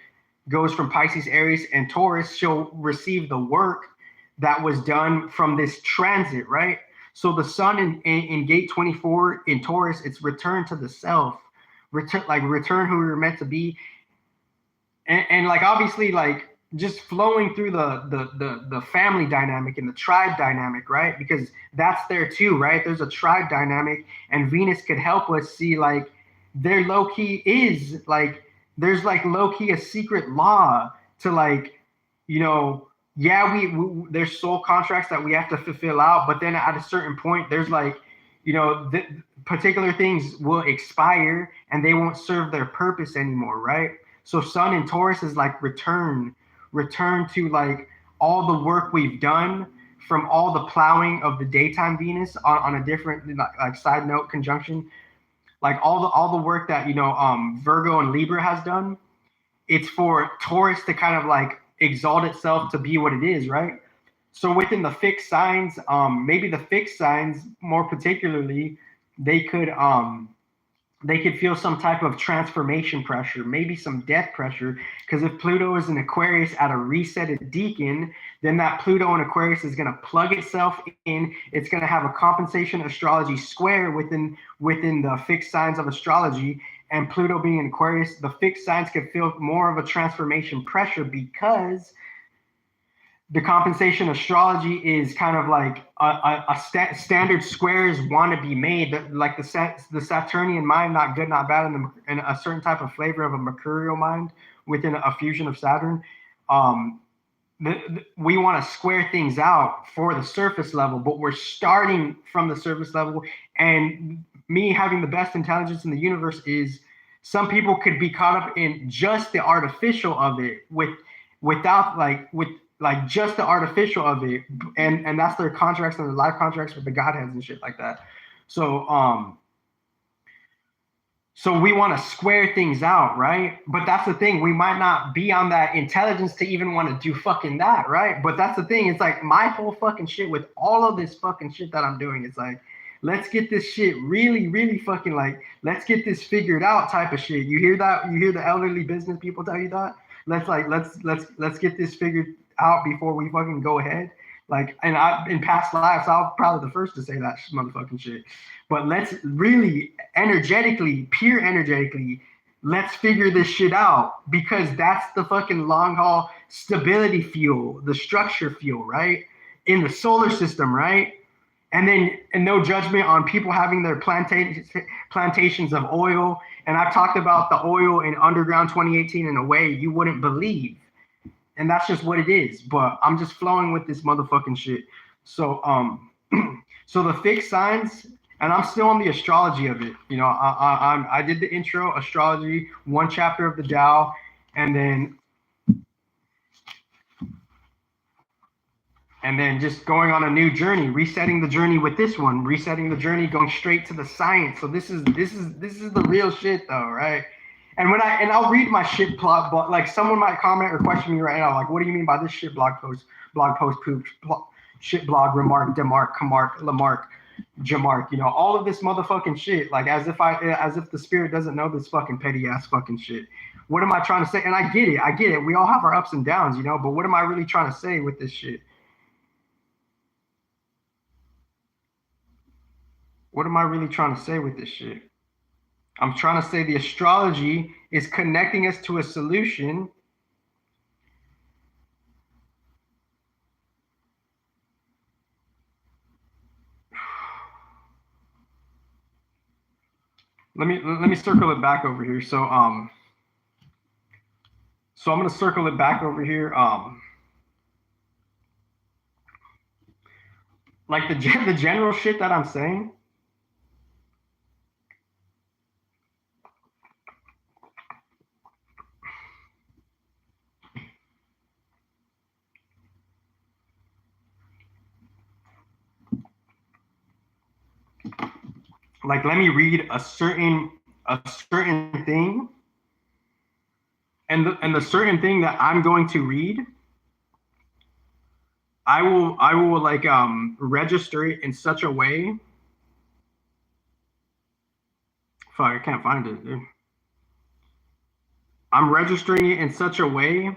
goes from Pisces, Aries, and Taurus, she'll receive the work that was done from this transit, right? So the sun in gate 24 in Taurus, it's return to the self, return who you're meant to be. And like obviously like just flowing through the family dynamic and the tribe dynamic, right? Because that's there too, right? There's a tribe dynamic, and Venus could help us see like there low key is like there's like low key a secret law to like we there's soul contracts that we have to fulfill out, but then at a certain point there's like the particular things will expire and they won't serve their purpose anymore, right? So sun in Taurus is like return to like all the work we've done from all the plowing of the daytime Venus on a different like side note conjunction, like all the work that Virgo and Libra has done. It's for Taurus to kind of like exalt itself to be what it is, right? So within the fixed signs, maybe the fixed signs more particularly, they could feel some type of transformation pressure, maybe some death pressure, because if Pluto is in Aquarius at a resetted decan, then that Pluto in Aquarius is going to plug itself in. It's going to have a compensation astrology square within the fixed signs of astrology. And Pluto being in Aquarius, the fixed signs could feel more of a transformation pressure because the compensation astrology is kind of like standard squares want to be made, like the Saturnian mind, not good, not bad, and a certain type of flavor of a mercurial mind within a fusion of Saturn. We want to square things out for the surface level, but we're starting from the surface level. And me having the best intelligence in the universe is some people could be caught up in just the artificial of it with just the artificial of it, and that's their contracts and their life contracts with the godheads and shit like that. So So we want to square things out, right? But that's the thing. We might not be on that intelligence to even want to do fucking that, right? But that's the thing. It's like my whole fucking shit with all of this fucking shit that I'm doing. It's like, let's get this shit really, really fucking like, let's get this figured out type of shit. You hear that? You hear the elderly business people tell you that? Let's get this figured out before we fucking go ahead. Like, and I in past lives, I'll probably the first to say that motherfucking shit. But let's really energetically, pure energetically, let's figure this shit out, because that's the fucking long haul stability fuel, the structure fuel, right? In the solar system, right? And then, and no judgment on people having their plantations of oil. And I've talked about the oil in Underground 2018 in a way you wouldn't believe. And that's just what it is. But I'm just flowing with this motherfucking shit. So, so the fixed signs, and I'm still on the astrology of it. You know, I did the intro, astrology, 1 chapter of the Tao, and then just going on a new journey, resetting the journey with this one, resetting the journey, going straight to the science. So this is the real shit though, right? And I'll read my shit blog, like someone might comment or question me right now, like, what do you mean by this shit blog post, poop, shit blog, remark, demark, camark, lamarck, jamark, you know, all of this motherfucking shit, like as if the spirit doesn't know this fucking petty ass fucking shit. What am I trying to say? And I get it. We all have our ups and downs, you know, but what am I really trying to say with this shit? What am I really trying to say with this shit? I'm trying to say the astrology is connecting us to a solution. Let me circle it back over here. So I'm gonna circle it back over here. Like the general shit that I'm saying. Like, let me read a certain thing, and the certain thing that I'm going to read, I will like register it in such a way. Fuck, I can't find it, dude. I'm registering it in such a way.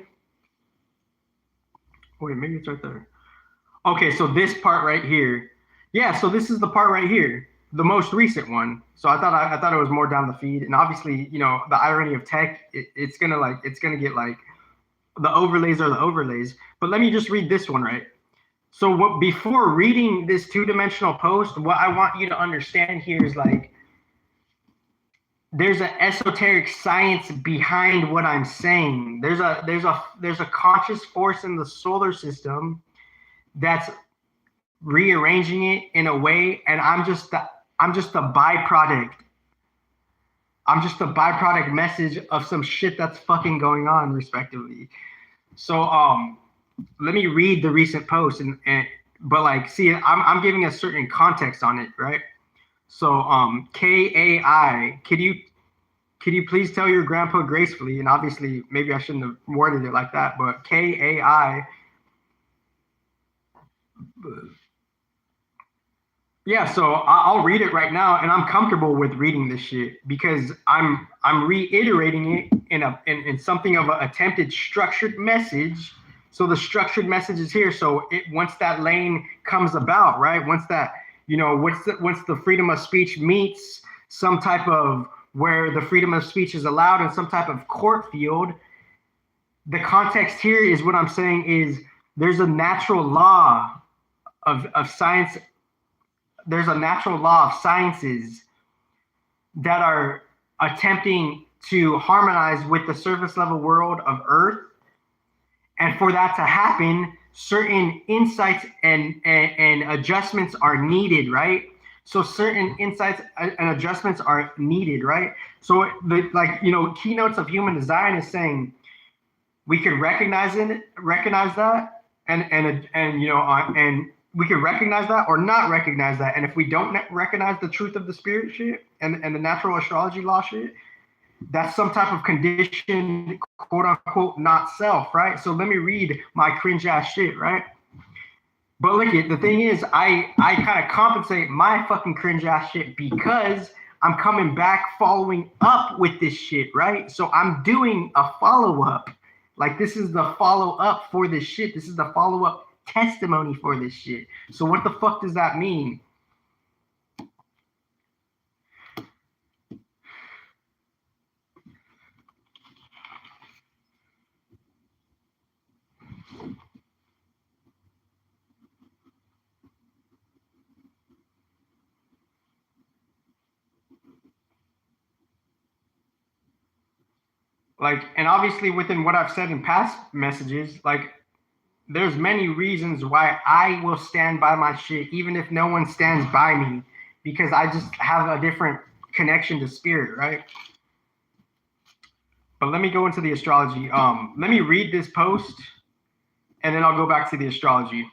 Wait, maybe it's right there. Okay, so this part right here. Yeah, so this is the part right here, the most recent one. So I thought it was more down the feed, and obviously, you know, the irony of tech, it's gonna get like the overlays are the overlays. But let me just read this one, right? So before reading this 2-dimensional post, what I want you to understand here is like there's an esoteric science behind what I'm saying. There's a conscious force in the solar system that's rearranging it in a way, and I'm just the byproduct. I'm just the byproduct message of some shit that's fucking going on, respectively. So let me read the recent post, but like, see, I'm giving a certain context on it, right? So KAI, could you please tell your grandpa gracefully? And obviously, maybe I shouldn't have worded it like that, but KAI. Yeah, so I'll read it right now, and I'm comfortable with reading this shit because I'm reiterating it in something of an attempted structured message. So the structured message is here. So once that lane comes about, right? Once that, you know, once the freedom of speech meets some type of where the freedom of speech is allowed in some type of court field, the context here is what I'm saying is there's a natural law of science. There's a natural law of sciences that are attempting to harmonize with the surface level world of Earth. And for that to happen, certain insights and adjustments are needed, right? So certain insights and adjustments are needed, right? So keynotes of human design is saying we could recognize that and we can recognize that or not recognize that. And if we don't recognize the truth of the spirit shit and the natural astrology law shit, that's some type of conditioned, quote unquote, not self, right? So let me read my cringe ass shit, right? But look, the thing is, I kind of compensate my fucking cringe ass shit because I'm coming back following up with this shit, right? So I'm doing a follow up. Like, this is the follow up for this shit. This is the follow up testimony for this shit. So what the fuck does that mean? Like, and obviously within what I've said in past messages, like, there's many reasons why I will stand by my shit, even if no one stands by me, because I just have a different connection to spirit, right? But let me go into the astrology. Let me read this post, and then I'll go back to the astrology.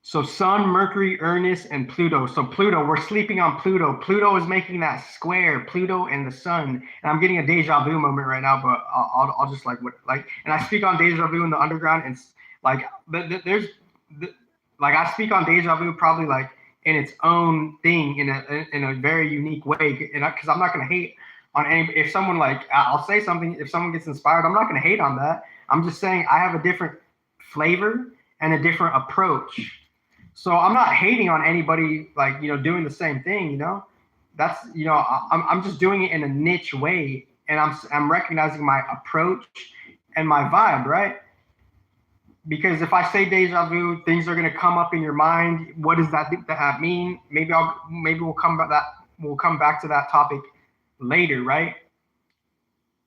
So Sun, Mercury, Uranus, and Pluto. So Pluto, we're sleeping on Pluto. Pluto is making that square, Pluto and the Sun. And I'm getting a deja vu moment right now, but I'll just like, and I speak on deja vu in the underground, and like, like, I speak on deja vu probably like in its own thing, in a very unique way. And because I'm not gonna hate on any, if someone, like, I'll say something, if someone gets inspired, I'm not gonna hate on that. I'm just saying I have a different flavor and a different approach. So I'm not hating on anybody, like, doing the same thing, that's, I'm just doing it in a niche way. And I'm recognizing my approach and my vibe, right? Because if I say deja vu, things are going to come up in your mind. What does that mean? Maybe we'll come back to that topic later, right?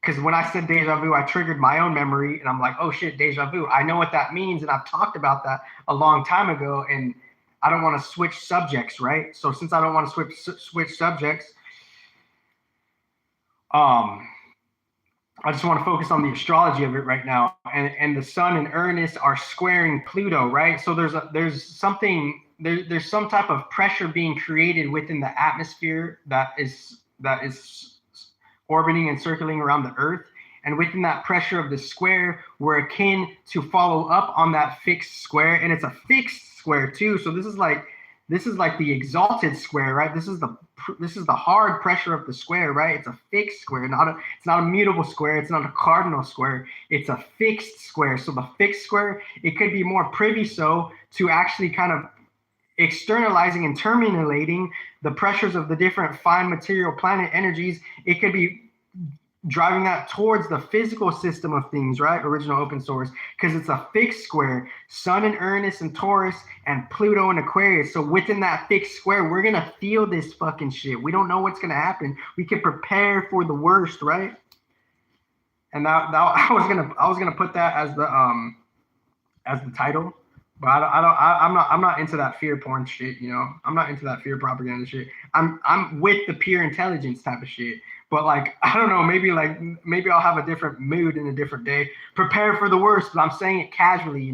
Because when I said deja vu, I triggered my own memory, and I'm like, oh shit, deja vu. I know what that means, and I've talked about that a long time ago, and I don't want to switch subjects, right? So since I don't want to switch subjects, I just want to focus on the astrology of it right now. And the Sun and Uranus are squaring Pluto, right? So there's some type of pressure being created within the atmosphere that is orbiting and circling around the Earth. And within that pressure of the square, we're akin to follow up on that fixed square. And it's a fixed square too. So this is like the exalted square, right? This is the hard pressure of the square, right? It's a fixed square, it's not a mutable square. It's not a cardinal square. It's a fixed square. So the fixed square, it could be more privy to actually kind of externalizing and terminating the pressures of the different fine material planet energies. It could be driving that towards the physical system of things, right? Original open source, because it's a fixed square. Sun and Uranus and Taurus and Pluto and Aquarius. So within that fixed square, we're gonna feel this fucking shit. We don't know what's gonna happen. We can prepare for the worst, right? And that I was gonna put that as the title, but I'm not into that fear porn shit. I'm not into that fear propaganda shit. I'm with the pure intelligence type of shit. But like, I don't know, maybe I'll have a different mood in a different day. Prepare for the worst, but I'm saying it casually,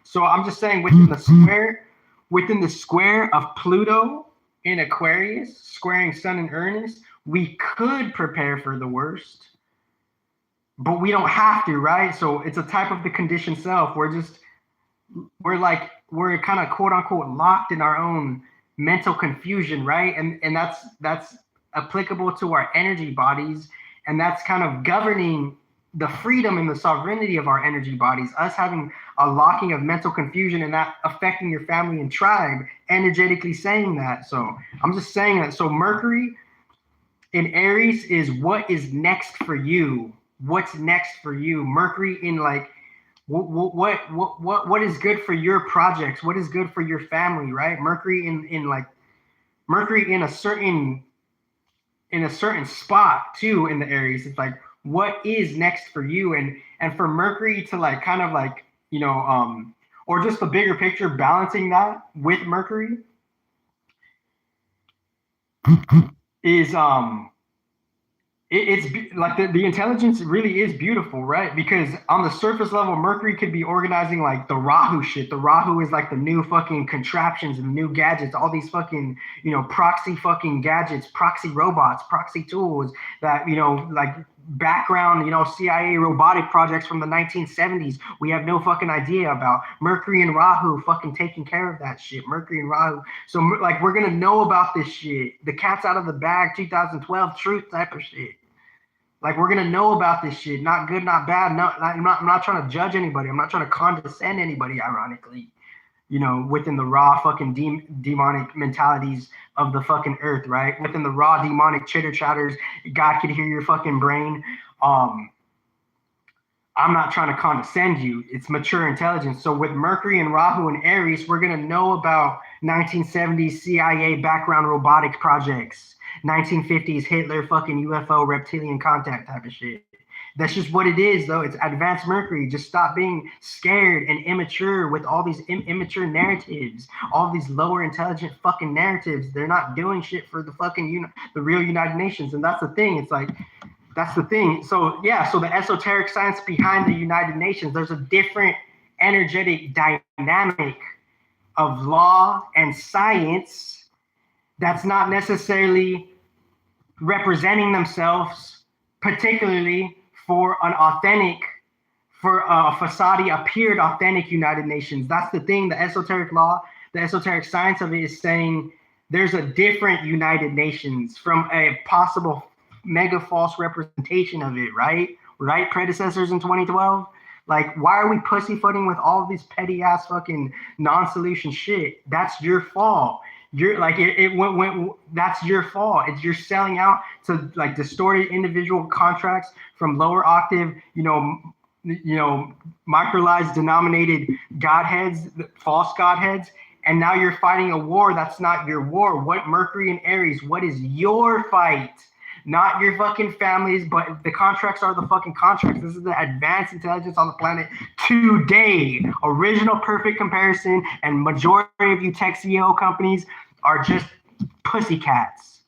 So I'm just saying within the square of Pluto in Aquarius, squaring Sun and Uranus, we could prepare for the worst, but we don't have to, right? So it's a type of the conditioned self. We're kind of quote unquote locked in our own mental confusion, right? And that's applicable to our energy bodies, and that's kind of governing the freedom and the sovereignty of our energy bodies, us having a locking of mental confusion and that affecting your family and tribe, energetically saying that. So I'm just saying that. So Mercury in Aries is what is next for you. What's next for you? Mercury in like what is good for your projects? What is good for your family, right? Mercury in a certain spot too in the Aries. It's like, what is next for you? And for Mercury to like kind of like, or just the bigger picture, balancing that with Mercury is like the intelligence really is beautiful, right? Because on the surface level, Mercury could be organizing like the Rawww shit. The Rawww is like the new fucking contraptions and new gadgets, all these fucking, proxy fucking gadgets, proxy robots, proxy tools that, like background, CIA robotic projects from the 1970s. We have no fucking idea about. Mercury and Rawww fucking taking care of that shit. Mercury and Rawww. So like we're gonna know about this shit. The cat's out of the bag, 2012 truth type of shit. Like we're gonna know about this shit, not good, not bad. No, I'm not trying to judge anybody. I'm not trying to condescend anybody. Ironically, within the raw fucking demonic mentalities of the fucking earth, right? Within the raw demonic chitter chatters, God could hear your fucking brain. I'm not trying to condescend you. It's mature intelligence. So with Mercury and Rahu and Aries, we're gonna know about 1970s CIA background robotics projects. 1950s Hitler fucking UFO reptilian contact type of shit. That's just what it is, though. It's advanced Mercury. Just stop being scared and immature with all these immature narratives, all these lower intelligent fucking narratives. They're not doing shit for the fucking the real United Nations, and that's the thing. It's like that's the thing. So yeah, so the esoteric science behind the United Nations, there's a different energetic dynamic of law and science that's not necessarily representing themselves, particularly for a facade appeared authentic United Nations. That's the thing. The esoteric law, the esoteric science of it is saying there's a different United Nations from a possible mega false representation of it, right? Right, predecessors in 2012? Like, why are we pussyfooting with all of these petty ass fucking non-solution shit? That's your fault. You're like that's your fault. It's you're selling out to like distorted individual contracts from lower octave, microlized denominated godheads, false godheads, and now you're fighting a war that's not your war. What Mercury and Aries, what is your fight? Not your fucking families, but the contracts are the fucking contracts. This is the advanced intelligence on the planet today. Original perfect comparison, and majority of you tech CEO companies are just pussycats.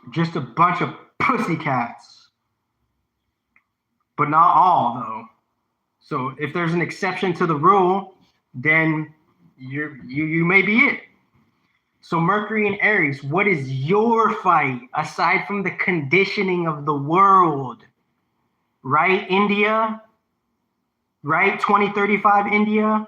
Just a bunch of pussycats. But not all, though. So if there's an exception to the rule, then you may be it. So Mercury and Aries, what is your fight aside from the conditioning of the world? Right, India? Right, 2035 India?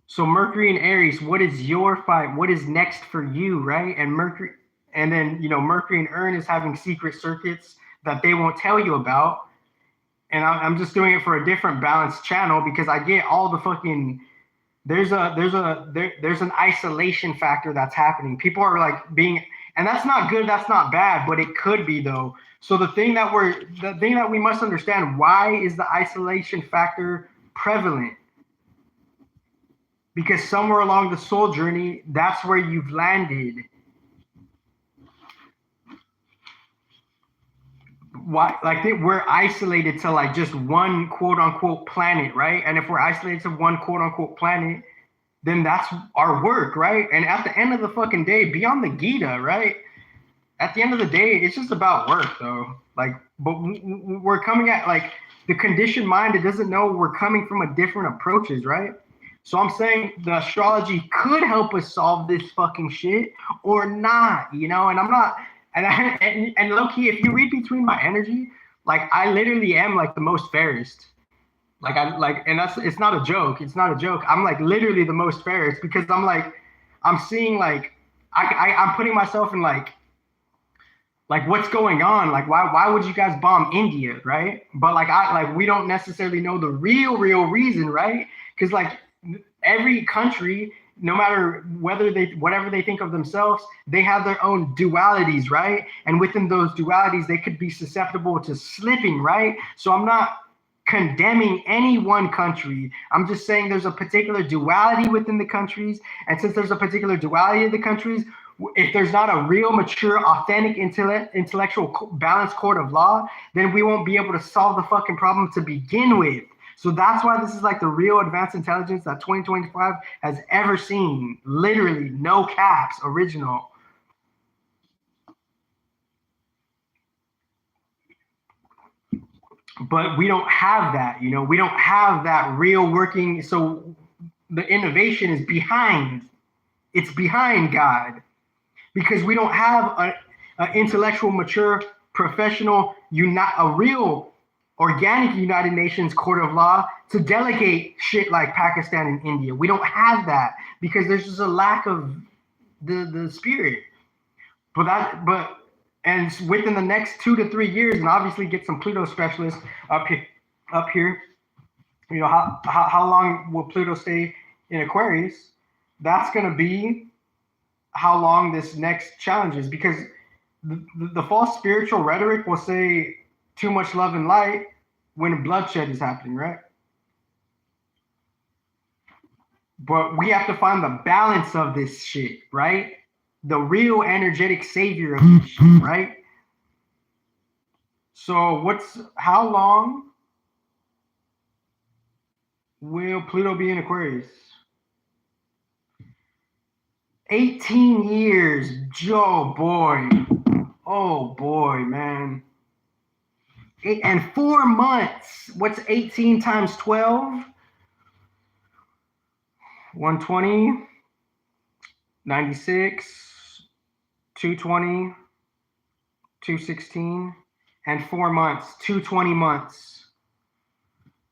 So Mercury and Aries, what is your fight? What is next for you, right? And Mercury, and then, Mercury and Urn is having secret circuits that they won't tell you about. And I'm just doing it for a different balanced channel because I get all the fucking, there's an isolation factor that's happening. People are like being, and that's not good, that's not bad, but it could be though. So the thing that we must understand, why is the isolation factor prevalent? Because somewhere along the soul journey, that's where you've landed. Why, like we're isolated to like just one quote unquote planet, right? And if we're isolated to one quote unquote planet, then that's our work, right? And at the end of the fucking day, beyond the Gita, right? At the end of the day, it's just about work, though. Like, but we're coming at like the conditioned mind. It doesn't know we're coming from a different approaches, right? So I'm saying the astrology could help us solve this fucking shit or not, And I'm not. And low key, if you read between my energy, like I literally am like the most fairest. Like and it's not a joke. It's not a joke. I'm like literally the most fairest because I'm seeing like I'm putting myself in like what's going on? Like why would you guys bomb India, right? But we don't necessarily know the real reason, right? Because like every country, no matter whatever they think of themselves, they have their own dualities, right? And within those dualities, they could be susceptible to slipping, right? So I'm not condemning any one country. I'm just saying there's a particular duality within the countries. And since there's a particular duality of the countries, if there's not a real, mature, authentic, intellectual balanced court of law, then we won't be able to solve the fucking problem to begin with. So that's why this is like the real advanced intelligence that 2025 has ever seen. Literally, no caps, original. But we don't have that, you know, we don't have that real working. So the innovation is behind, it's behind God, because we don't have a intellectual, mature, professional, a real organic United Nations Court of Law to delegate shit like Pakistan and India. We don't have that because there's just a lack of the spirit. And within the next 2 to 3 years, and obviously get some Pluto specialists up here. You know, how long will Pluto stay in Aquarius? That's going to be how long this next challenge is, because the false spiritual rhetoric will say too much love and light when bloodshed is happening, right? But we have to find the balance of this shit, right? The real energetic savior of this shit, right? So how long will Pluto be in Aquarius? 18 years, Joe boy. Oh boy, man. And 4 months. What's 18 times 12? 120, 96, 220, 216, and 4 months, 220 months.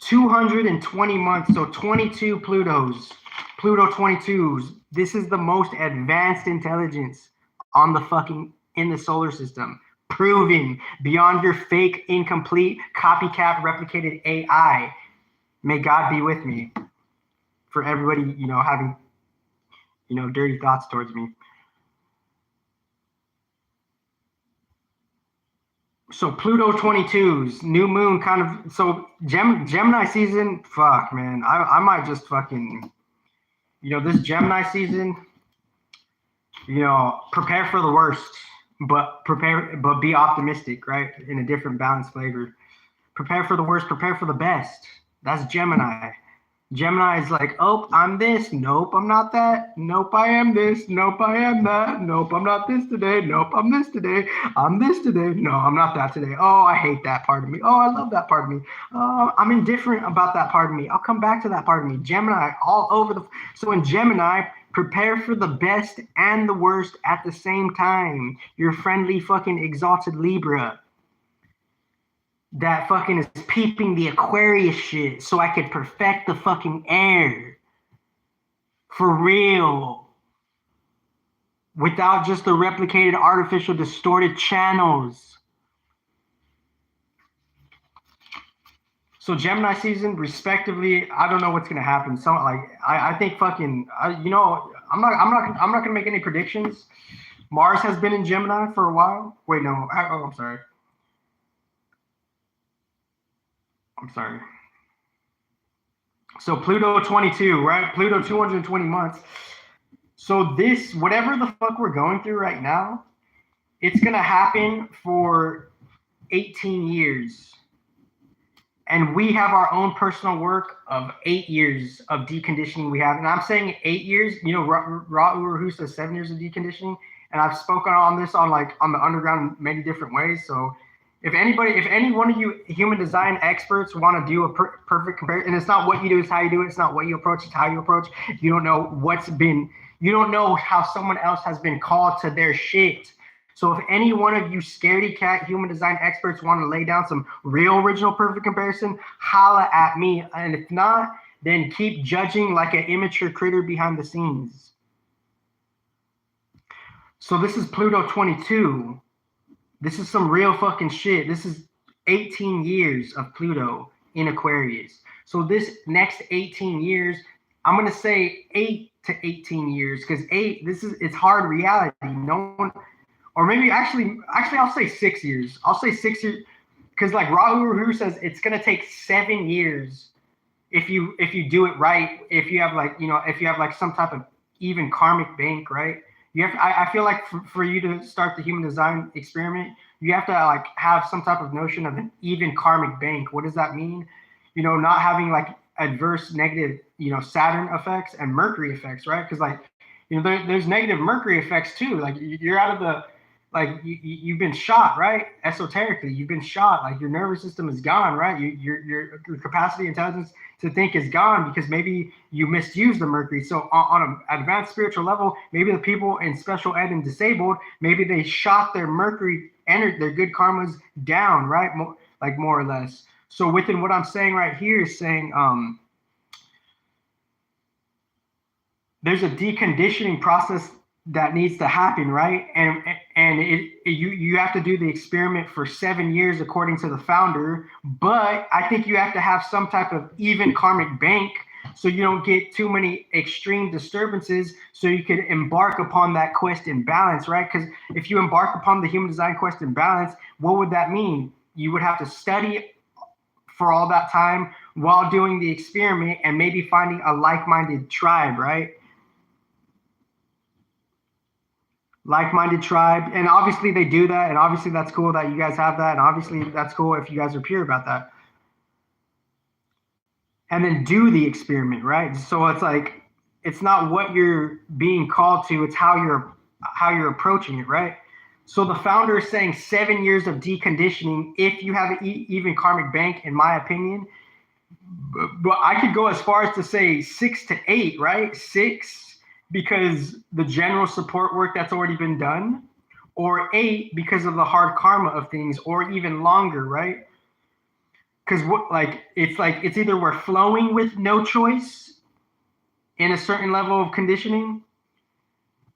220 months, so 22 Plutos, Pluto 22s. This is the most advanced intelligence on in the solar system. Proven beyond your fake, incomplete, copycat, replicated AI. May God be with me. For everybody, you know, having, you know, dirty thoughts towards me. So Pluto 22s, new moon kind of, so Gemini season, fuck, man. I might just fucking, you know, this Gemini season, you know, prepare for the worst, but be optimistic, right? In a different balanced flavor. Prepare for the worst, prepare for the best. That's Gemini. Gemini is like, oh, I'm this. Nope, I'm not that. Nope, I am this. Nope, I am that. Nope, I'm not this today. Nope, I'm this today. I'm this today. No, I'm not that today. Oh, I hate that part of me. Oh, I love that part of me. Oh, I'm indifferent about that part of me. I'll come back to that part of me. Gemini, all over the... So in Gemini, prepare for the best and the worst at the same time. Your friendly fucking exalted Libra that fucking is peeping the Aquarius shit so I could perfect the fucking air. For real. Without just the replicated, artificial, distorted channels. So Gemini season, respectively, I don't know what's gonna happen. So like, I think fucking, you know, I'm not gonna make any predictions. Mars has been in Gemini for a while. Wait, no, I'm sorry. So Pluto 22, right? Pluto 220 months. So this, whatever the fuck we're going through right now, it's going to happen for 18 years. And we have our own personal work of 8 years of deconditioning we have. And I'm saying 8 years, you know, Rawww says 7 years of deconditioning. And I've spoken on this on the underground in many different ways. So if any one of you human design experts want to do a perfect comparison, and it's not what you do, it's how you do it. It's not what you approach, it's how you approach. You don't know how someone else has been called to their shit. So if any one of you scaredy cat human design experts want to lay down some real original perfect comparison, holla at me. And if not, then keep judging like an immature critter behind the scenes. So this is Pluto 22. This is some real fucking shit. This is 18 years of Pluto in Aquarius. So this next 18 years, I'm going to say 8 to 18 years, because it's hard reality. No one, or maybe actually I'll say 6 years. I'll say 6 years, because like Rawww says, it's going to take 7 years if you do it right. If you have like some type of even karmic bank, right? I feel like for you to start the human design experiment, you have to like have some type of notion of an even karmic bank. What does that mean? not having like adverse negative, Saturn effects and Mercury effects, right? Because like, there's negative Mercury effects too. Like you're out of the, like you've been shot, right? Esoterically, you've been shot. Like your nervous system is gone, right? Your capacity, intelligence to think is gone because maybe you misused the Mercury. So on an advanced spiritual level, maybe the people in special ed and disabled, maybe they shot their Mercury energy, their good karmas down, right? More or less. So within what I'm saying right here is saying, there's a deconditioning process that needs to happen, right? And you have to do the experiment for 7 years according to the founder, but I think you have to have some type of even karmic bank so you don't get too many extreme disturbances, so you could embark upon that quest in balance, right? Because if you embark upon the human design quest in balance, what would that mean? You would have to study for all that time while doing the experiment and maybe finding a like-minded tribe, right? Like-minded tribe. And obviously they do that. And obviously that's cool that you guys have that. And obviously that's cool if you guys are pure about that. And then do the experiment, right? So it's like, it's not what you're being called to, it's how you're approaching it, right? So the founder is saying 7 years of deconditioning if you have an even karmic bank, in my opinion. But I could go as far as to say 6 to 8, right? 6 because the general support work that's already been done, or 8 because of the hard karma of things, or even longer, right? Because it's either we're flowing with no choice in a certain level of conditioning,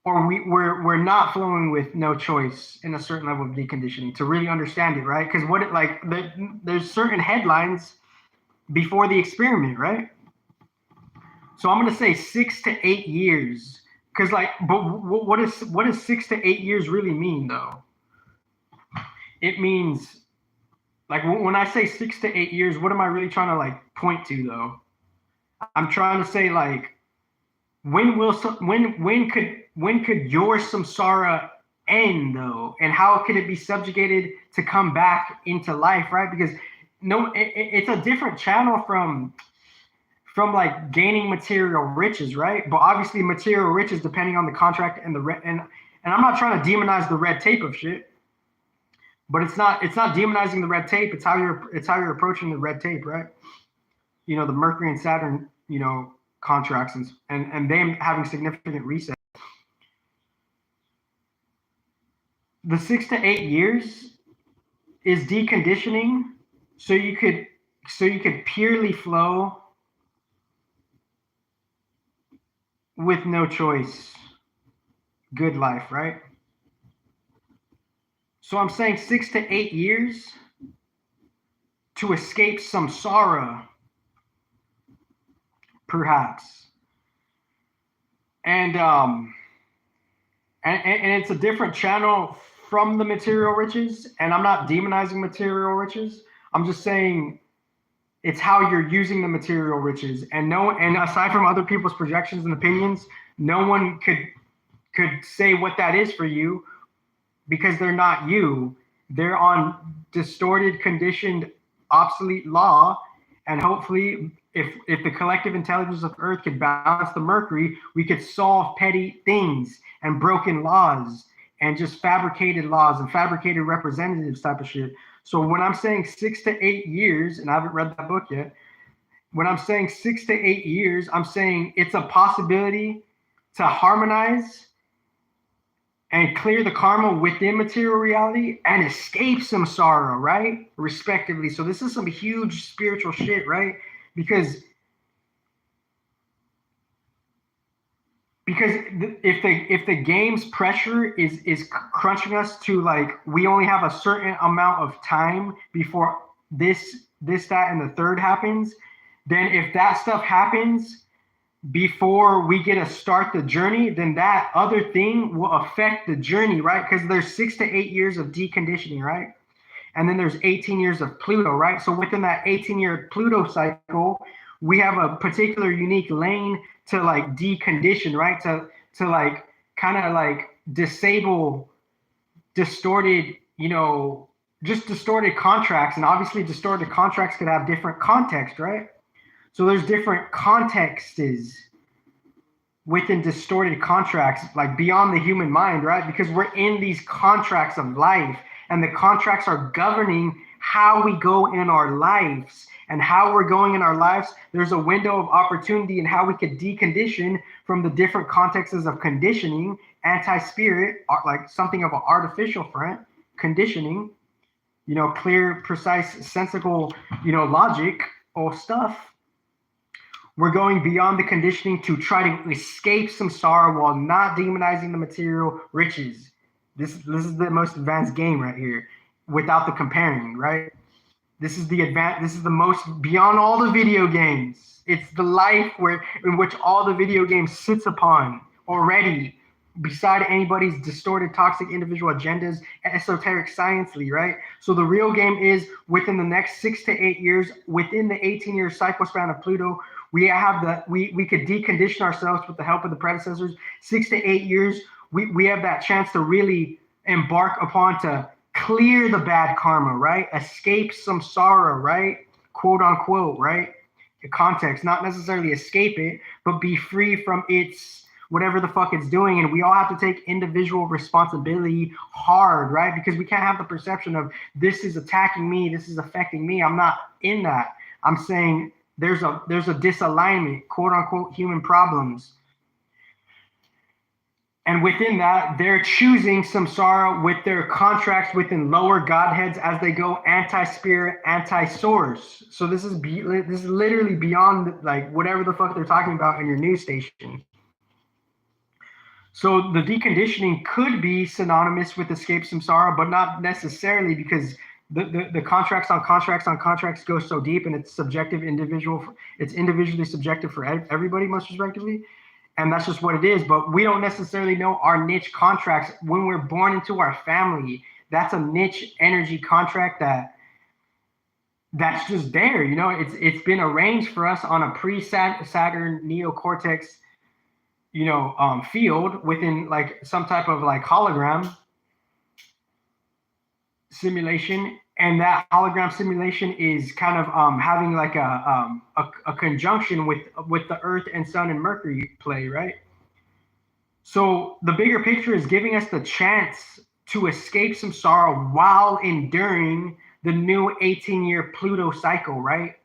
or we're not flowing with no choice in a certain level of deconditioning to really understand it, right? Because there's certain headlines before the experiment, right? So I'm gonna say 6 to 8 years, because but what does 6 to 8 years really mean though? It means, like, when I say 6 to 8 years, what am I really trying to point to though? I'm trying to say when could your samsara end though, and how could it be subjugated to come back into life, right? Because it's a different channel from like gaining material riches, right? But obviously material riches, depending on the contract and and I'm not trying to demonize the red tape of shit, but it's not demonizing the red tape. It's how you're approaching the red tape, right? The Mercury and Saturn, contracts and them having significant reset. The 6 to 8 years is deconditioning, so you could purely flow with no choice, good life, right? So I'm saying 6 to 8 years to escape samsara, perhaps. And it's a different channel from the material riches. And I'm not demonizing material riches. I'm just saying it's how you're using the material riches. And aside from other people's projections and opinions, no one could say what that is for you, because they're not you. They're on distorted, conditioned, obsolete law. And hopefully, if the collective intelligence of Earth could balance the Mercury, we could solve petty things and broken laws and just fabricated laws and fabricated representatives type of shit. So when I'm saying 6 to 8 years, and I haven't read that book yet, when I'm saying 6 to 8 years, I'm saying it's a possibility to harmonize and clear the karma within material reality and escape samsara, right? Respectively. So this is some huge spiritual shit, right? Because if the game's pressure is crunching us to we only have a certain amount of time before this, that, and the third happens, then if that stuff happens before we get to start the journey, then that other thing will affect the journey, right? Because there's 6 to 8 years of deconditioning, right? And then there's 18 years of Pluto, right? So within that 18-year Pluto cycle, we have a particular unique lane to decondition, right? To kind of disable distorted, just distorted contracts, and obviously distorted contracts could have different context, right? So there's different contexts within distorted contracts, like beyond the human mind, right? Because we're in these contracts of life, and the contracts are governing how we go in our lives. And how we're going in our lives, there's a window of opportunity in how we could decondition from the different contexts of conditioning, anti-spirit, like something of an artificial front, conditioning, clear, precise, sensical, logic or stuff. We're going beyond the conditioning to try to escape some sorrow while not demonizing the material riches. This is the most advanced game right here, without the comparing, right? This is the most beyond all the video games. It's the life in which all the video games sits upon already, beside anybody's distorted, toxic individual agendas, esoteric sciencely, right? So the real game is within the next 6 to 8 years, within the 18-year cycle span of Pluto, we could decondition ourselves with the help of the predecessors. 6 to 8 years, we have that chance to really embark upon to clear the bad karma, right? Escape some sorrow, right? Quote unquote, right? The context, not necessarily escape it, but be free from its whatever the fuck it's doing. And we all have to take individual responsibility hard, right? Because we can't have the perception of this is attacking me, this is affecting me. I'm not in that. I'm saying there's a disalignment, quote unquote, human problems. And within that, they're choosing samsara with their contracts within lower godheads as they go anti-spirit, anti-source. So this is literally beyond like whatever the fuck they're talking about in your news station. So the deconditioning could be synonymous with escape samsara, but not necessarily, because the contracts on contracts on contracts go so deep, and it's subjective, it's individually subjective for everybody, most respectively. And that's just what it is. But we don't necessarily know our niche contracts when we're born into our family. That's a niche energy contract that's just there. It's been arranged for us on a pre-Saturn neocortex, field within like some type of like hologram simulation. And that hologram simulation is kind of having like a conjunction with the Earth and Sun and Mercury play, right? So the bigger picture is giving us the chance to escape some sorrow while enduring the new 18-year Pluto cycle, right?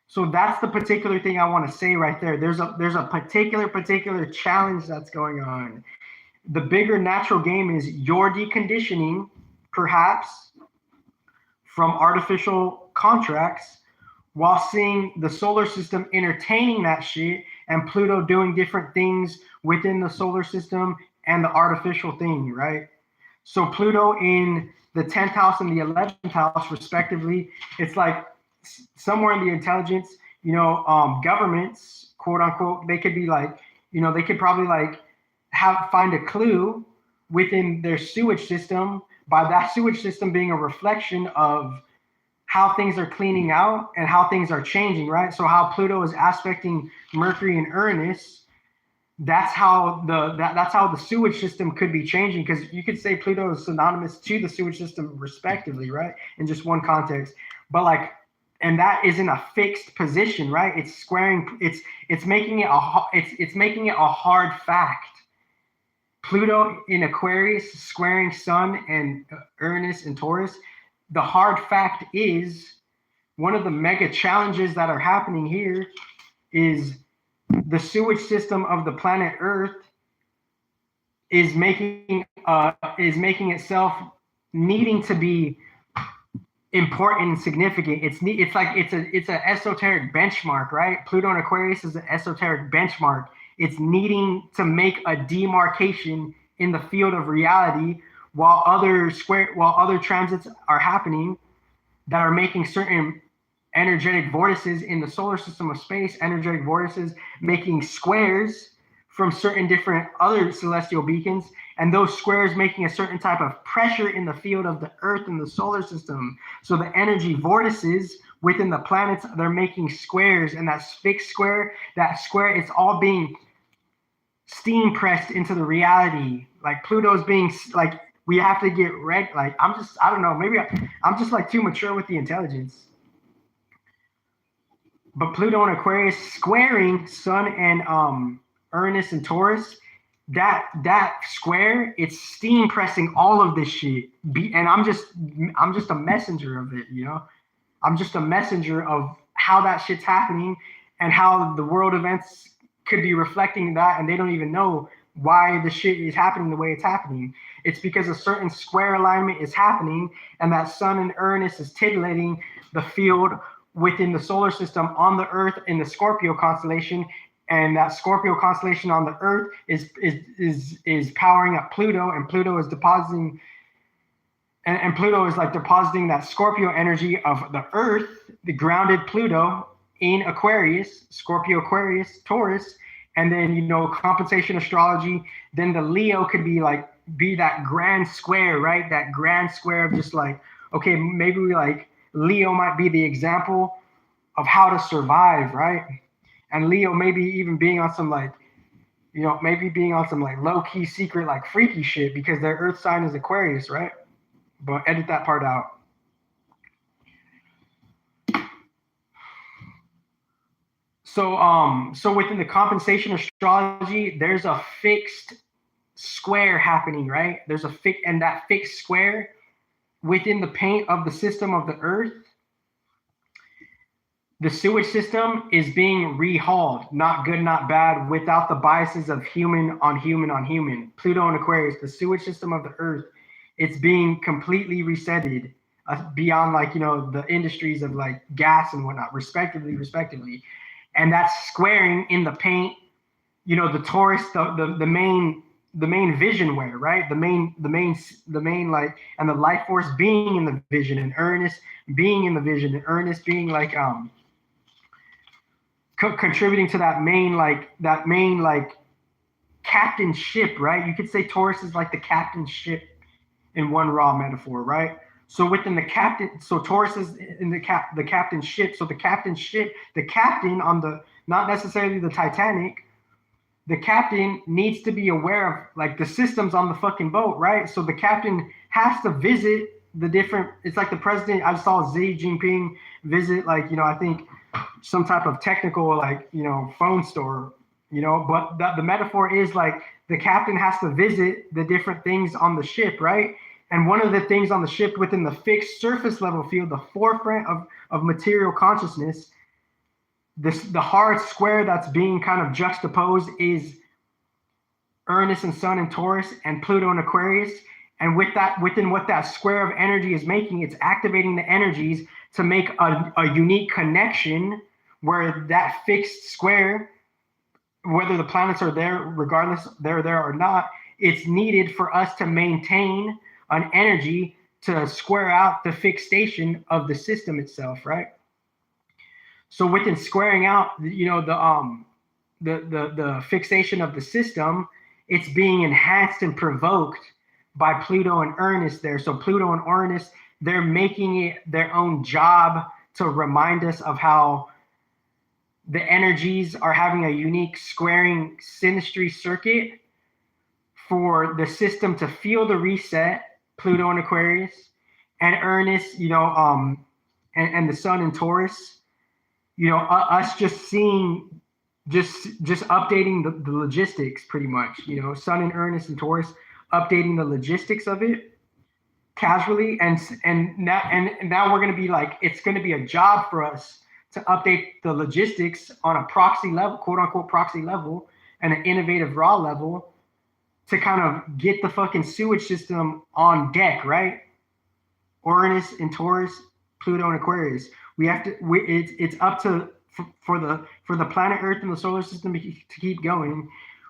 So that's the particular thing I want to say right there. There's a particular challenge that's going on. The bigger natural game is your deconditioning, perhaps, from artificial contracts, while seeing the solar system entertaining that shit and Pluto doing different things within the solar system and the artificial thing, right? So Pluto in the 10th house and the 11th house, respectively, it's like somewhere in the intelligence, governments, quote unquote, they could be like, they could probably like find a clue within their sewage system, by that sewage system being a reflection of how things are cleaning out and how things are changing, right? So how Pluto is aspecting Mercury and Uranus, that's how the sewage system could be changing, because you could say Pluto is synonymous to the sewage system respectively, right? In just one context. But like, and that isn't a fixed position, right? It's squaring, it's making it a hard fact. Pluto in Aquarius squaring Sun and Uranus in Taurus. The hard fact is, one of the mega challenges that are happening here is the sewage system of the planet Earth is making itself needing to be important and significant. It's an esoteric benchmark, right? Pluto in Aquarius is an esoteric benchmark. It's needing to make a demarcation in the field of reality, while other transits are happening that are making certain energetic vortices in the solar system of space, energetic vortices making squares from certain different other celestial beacons, and those squares making a certain type of pressure in the field of the Earth and the solar system. So the energy vortices within the planets, they're making squares, and that fixed square, it's all being steam pressed into the reality. Like Pluto's being like We have to get ready. Like, I don't know, maybe I'm just like too mature with the intelligence. But Pluto and Aquarius squaring Sun and Uranus and Taurus, that square, it's steam pressing all of this shit. And I'm just a messenger of it, you know? I'm just a messenger of how that shit's happening and how the world events could be reflecting that, and they don't even know why the shit is happening the way it's happening. It's because a certain square alignment is happening, and that Sun and Uranus is titillating the field within the solar system on the Earth in the Scorpio constellation, and that Scorpio constellation on the Earth is powering up Pluto, and Pluto is depositing, and Pluto is like depositing that Scorpio energy of the Earth, the grounded Pluto in Aquarius, Scorpio, Aquarius, Taurus, and then, you know, compensation astrology. Then the Leo could be that grand square, right? That grand square of just like, okay, maybe we like Leo might be the example of how to survive, right? And Leo maybe even being on some like, you know, maybe being on some like low key secret like freaky shit because their Earth sign is Aquarius, right? But edit that part out. So within the compensation astrology, there's a fixed square happening, right? There's a and that fixed square within the paint of the system of the Earth, the sewage system is being rehauled, not good, not bad, without the biases of human on human on human. Pluto and Aquarius, the sewage system of the Earth, it's being completely resetted beyond like, you know, the industries of like gas and whatnot, respectively. And that's squaring in the paint, you know, the Taurus, the main vision where, right? The main like, and the life force being in the vision, and Uranus being in the vision, and Uranus being like contributing to that main like captain ship, right? You could say Taurus is like the captain ship in one raw metaphor, right? So within the captain, so Taurus is in the captain ship. So the captain ship, the captain on the, not necessarily the Titanic, the captain needs to be aware of like the systems on the fucking boat, right? So the captain has to visit the different, it's like the president, I saw Xi Jinping visit like, you know, I think some type of technical like, you know, phone store, you know, but the metaphor is like the captain has to visit the different things on the ship, right? And one of the things on the ship within the fixed surface level field, the forefront of material consciousness, the hard square that's being kind of juxtaposed is Uranus and Sun and Taurus and Pluto and Aquarius. And with that, within what that square of energy is making, it's activating the energies to make a unique connection where that fixed square, whether the planets are there, regardless they're there or not, it's needed for us to maintain an energy to square out the fixation of the system itself, right? So within squaring out, you know, the fixation of the system, it's being enhanced and provoked by Pluto and Uranus there. So Pluto and Uranus, they're making it their own job to remind us of how the energies are having a unique squaring synastry circuit for the system to feel the reset, Pluto and Aquarius, and Uranus, you know, and the Sun and Taurus, you know, us just seeing, just updating the logistics pretty much, you know, Sun and Uranus and Taurus updating the logistics of it casually, and now we're going to be like, it's going to be a job for us to update the logistics on a proxy level, quote unquote proxy level, and an innovative raw level to kind of get the fucking sewage system on deck, right? Uranus and Taurus, Pluto and Aquarius. We have to. It's up to for the planet Earth and the solar system to keep going.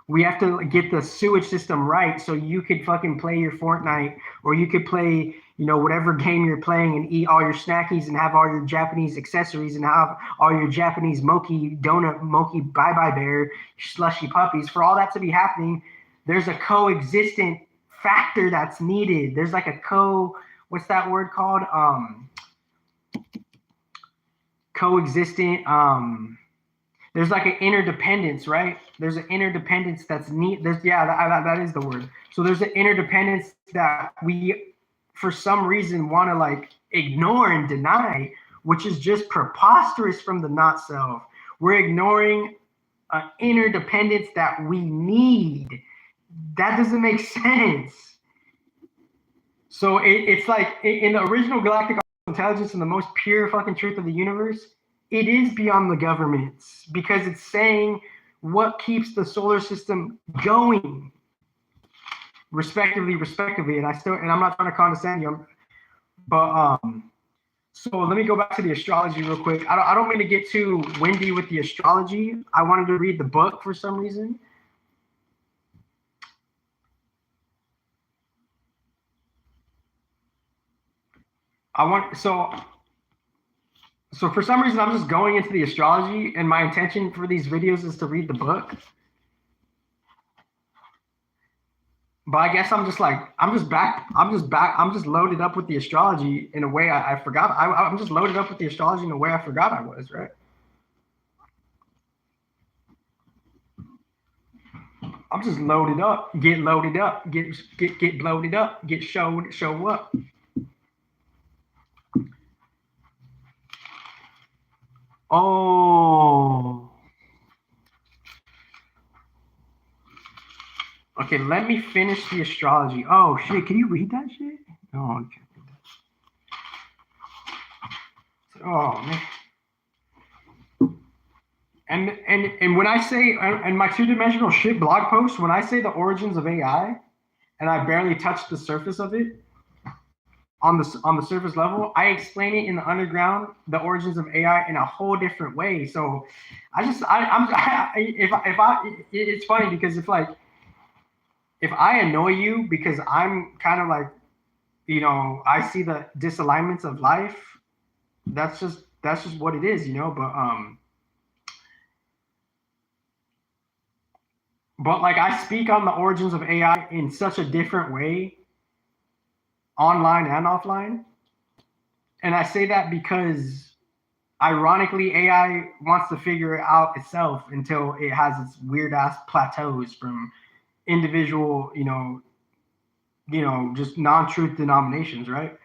We have to get the sewage system right, so you could fucking play your Fortnite, or you could play, you know, whatever game you're playing and eat all your snackies and have all your Japanese accessories and have all your Japanese mochi bye-bye bear, slushy puppies. For all that to be happening, there's a coexistent factor that's needed. There's like a what's that word called? Coexistent. there's like an interdependence, right? There's an interdependence that's neat. That is the word. So there's an interdependence that we, for some reason, want to like ignore and deny, which is just preposterous from the not self. We're ignoring an interdependence that we need. That doesn't make sense. So it's like in the original galactic intelligence and the most pure fucking truth of the universe, it is beyond the governments because it's saying what keeps the solar system going, respectively. And I'm not trying to condescend you, but so let me go back to the astrology real quick. I don't mean to get too windy with the astrology. I wanted to read the book for some reason. So for some reason, I'm just going into the astrology, and my intention for these videos is to read the book. But I guess I'm just loaded up with the astrology in a way I forgot. I'm just loaded up with the astrology in a way I forgot I was, right? I'm just loaded up, get bloated up, get show up. Oh. Okay, let me finish the astrology. Oh shit, can you read that shit? Oh, okay. Oh man. And when I say, and my two-dimensional shit blog post, when I say the origins of AI, and I barely touched the surface of it, on the surface level, I explain it in the underground, the origins of AI in a whole different way. So it's funny because if I annoy you because I'm kind of like, I see the disalignments of life, that's just what it is, but like I speak on the origins of AI in such a different way, online and offline. And I say that because ironically, AI wants to figure it out itself until it has its weird ass plateaus from individual, just non-truth denominations, right?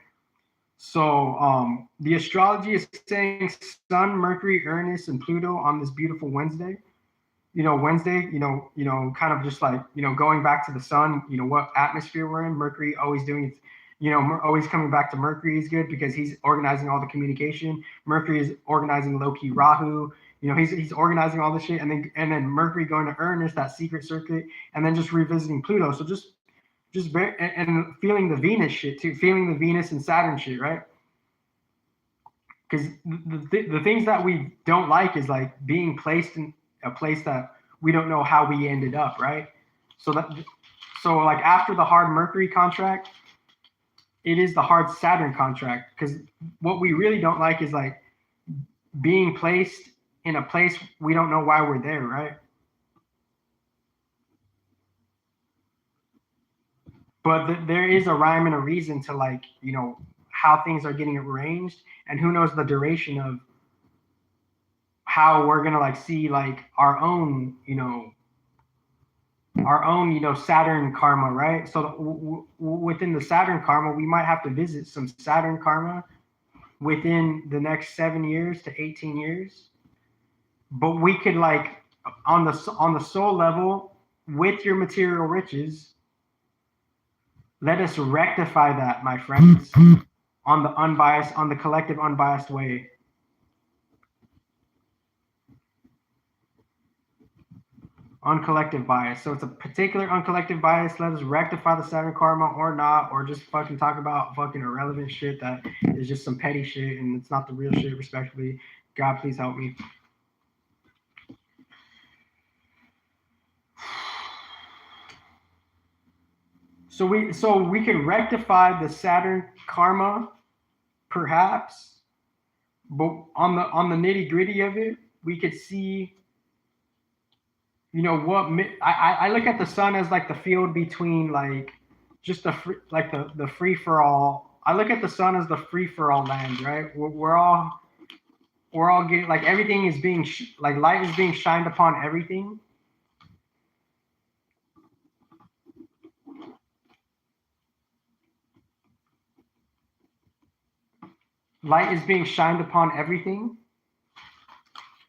So the astrology is saying Sun, Mercury, Uranus, and Pluto on this beautiful Wednesday. Wednesday, kind of just like, going back to the sun, what atmosphere we're in. Mercury always doing its, always coming back to Mercury is good because he's organizing all the communication. Mercury is organizing low-key Rahu. He's organizing all this shit, and then Mercury going to Uranus, that secret circuit, and then just revisiting Pluto. So just and feeling the Venus shit too, feeling the Venus and Saturn shit, right? Because the things that we don't like is like being placed in a place that we don't know how we ended up, right? So like after the hard Mercury contract, it is the hard Saturn contract, because what we really don't like is like being placed in a place we don't know why we're there, right? But there is a rhyme and a reason to like, how things are getting arranged, and who knows the duration of how we're gonna like see like our own Saturn karma, right? So within the Saturn karma, we might have to visit some Saturn karma within the next 7 years to 18 years. But we could like on the soul level, with your material riches, let us rectify that, my friends, on the collective unbiased way. Uncollective bias. So it's a particular uncollective bias. Let us rectify the Saturn karma or not, or just fucking talk about fucking irrelevant shit that is just some petty shit and it's not the real shit, respectively. God, please help me. So we can rectify the Saturn karma, perhaps, but on the nitty gritty of it, we could see. I look at the sun as like the field between like just the free for all. I look at the sun as the free for all land, right? We're all we're all getting, like, everything is being, like, light is being shined upon everything. Light is being shined upon everything.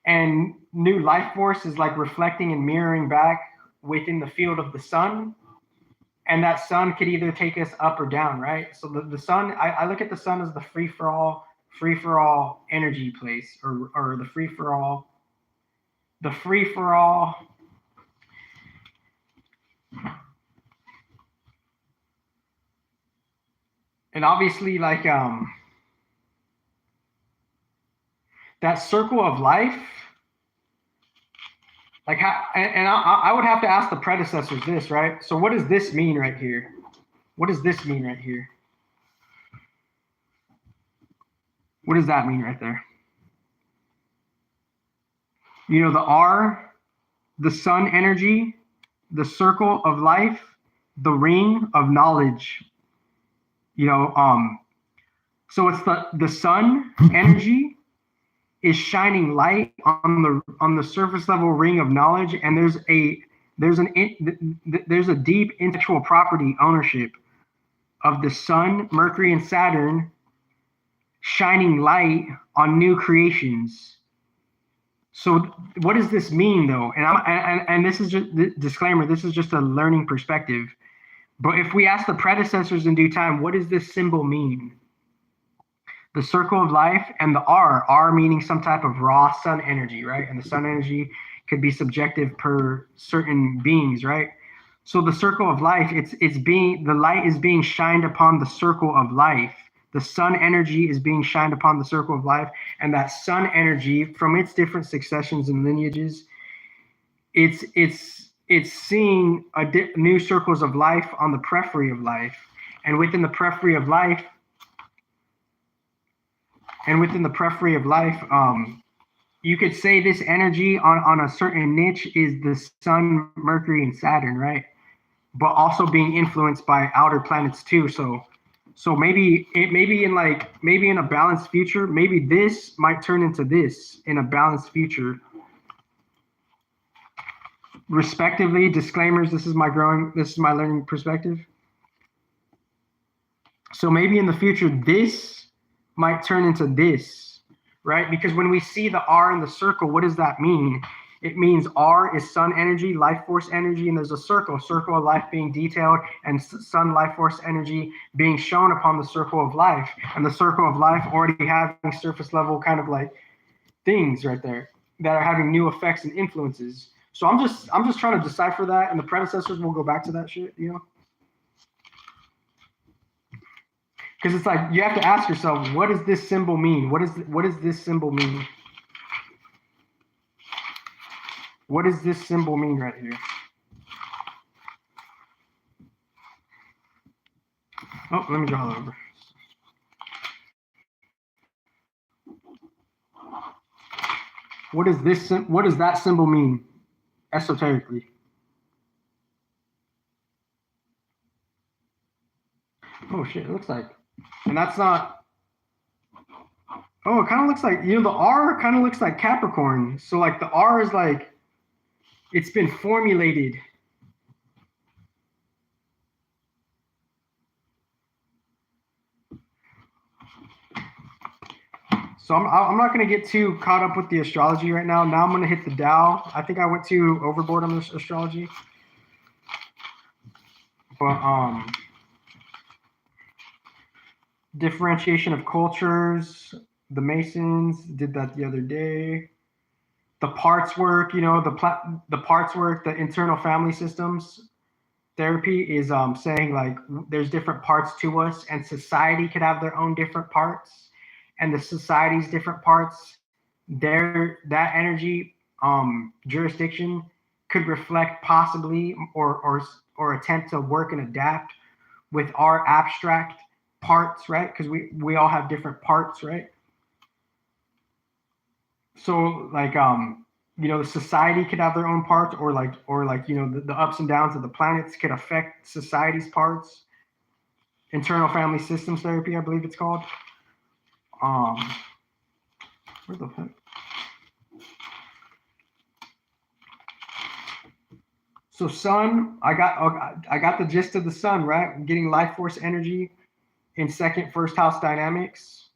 And new life force is like reflecting and mirroring back within the field of the sun. And that sun could either take us up or down, right? So the sun, I look at the sun as the free for all energy place, or the free for all. And obviously, like, that circle of life, like, how, and I would have to ask the predecessors this, right? So what does this mean right here? What does this mean right here? What does that mean right there? You know, the R, the sun energy, the circle of life, the ring of knowledge. You know, so it's the sun energy is shining light on the surface level ring of knowledge, and there's a deep intellectual property ownership of the sun, Mercury, and Saturn shining light on new creations. So what does this mean, though? And this is just disclaimer. This is just a learning perspective. But if we ask the predecessors in due time, what does this symbol mean? The circle of life and the R meaning some type of raw sun energy, right? And the sun energy could be subjective per certain beings, right? So the circle of life, the light is being shined upon the circle of life. The sun energy is being shined upon the circle of life, and that sun energy, from its different successions and lineages, it's seeing new circles of life on the periphery of life, and within the periphery of life, you could say this energy on a certain niche is the sun, Mercury, and Saturn, right? But also being influenced by outer planets too. So maybe in a balanced future, maybe this might turn into this in a balanced future. Respectively, disclaimers, this is my learning perspective. So maybe in the future, this might turn into this, right? Because when we see the R in the circle, what does that mean? It means R is sun energy, life force energy, and there's a circle of life being detailed, and sun life force energy being shown upon the circle of life, and the circle of life already having surface level kind of like things right there that are having new effects and influences. So I'm just trying to decipher that, and the predecessors will go back to that shit, you know? Because it's like you have to ask yourself, what does this symbol mean? What does this symbol mean? What does this symbol mean right here? Oh, let me draw that over. What does that symbol mean esoterically? Oh shit, it looks like, and that's not, oh, it kind of looks like, you know, the R kind of looks like Capricorn. So like the R is like, it's been formulated. So I'm not going to get too caught up with the astrology right now. Now I'm going to hit the Tao. I think I went too overboard on this astrology. But differentiation of cultures. The Masons did that the other day. The parts work, you know, the parts work, the internal family systems therapy is saying like there's different parts to us, and society could have their own different parts, and the society's different parts, that energy jurisdiction could reflect possibly or attempt to work and adapt with our abstract parts, right? Because we all have different parts, right? So like you know, the society could have their own parts, or like you know, the ups and downs of the planets could affect society's parts. Internal family systems therapy, I believe it's called. Where the heck? So sun, I got the gist of the sun, right? I'm getting life force energy in second, first house dynamics.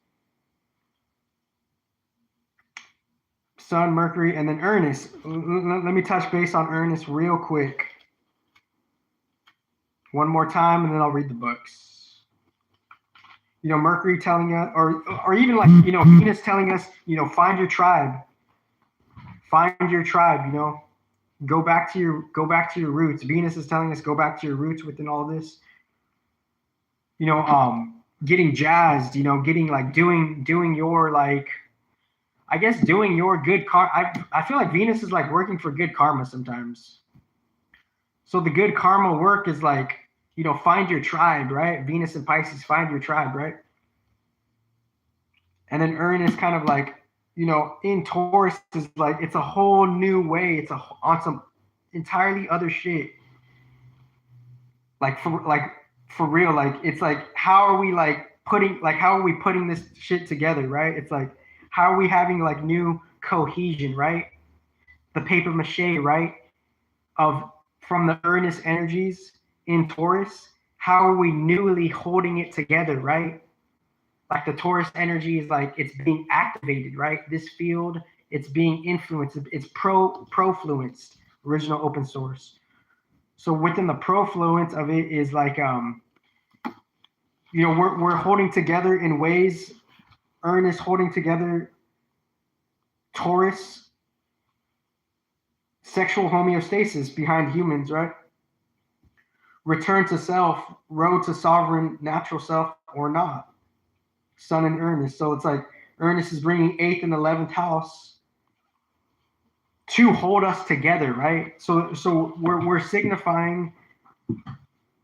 Sun, Mercury, and then Uranus. Let me touch base on Uranus real quick. One more time, and then I'll read the books. You know, Mercury telling us, or even like, you know, Venus telling us, you know, find your tribe. Find your tribe, you know. Go back to your roots. Venus is telling us go back to your roots within all this. You know, getting jazzed, you know, getting like doing your like, I guess doing your good karma. I feel like Venus is like working for good karma sometimes. So the good karma work is like, you know, find your tribe, right? Venus and Pisces, find your tribe, right? And then Uranus kind of like, you know, in Taurus is like, it's a whole new way. It's on some entirely other shit. Like for real, like it's like, how are we putting this shit together, right? It's like, how are we having like new cohesion, right? The paper mache, right? From the Uranus energies in Taurus, how are we newly holding it together, right? Like the Taurus energy is like, it's being activated, right? This field, it's being influenced. It's profluenced, original open source. So within the profluence of it is like, you know, we're holding together in ways, Uranus holding together Taurus, sexual homeostasis behind humans, right? Return to self, road to sovereign natural self or not. Sun and Uranus. So it's like Uranus is bringing 8th and 11th house to hold us together, right? So we're signifying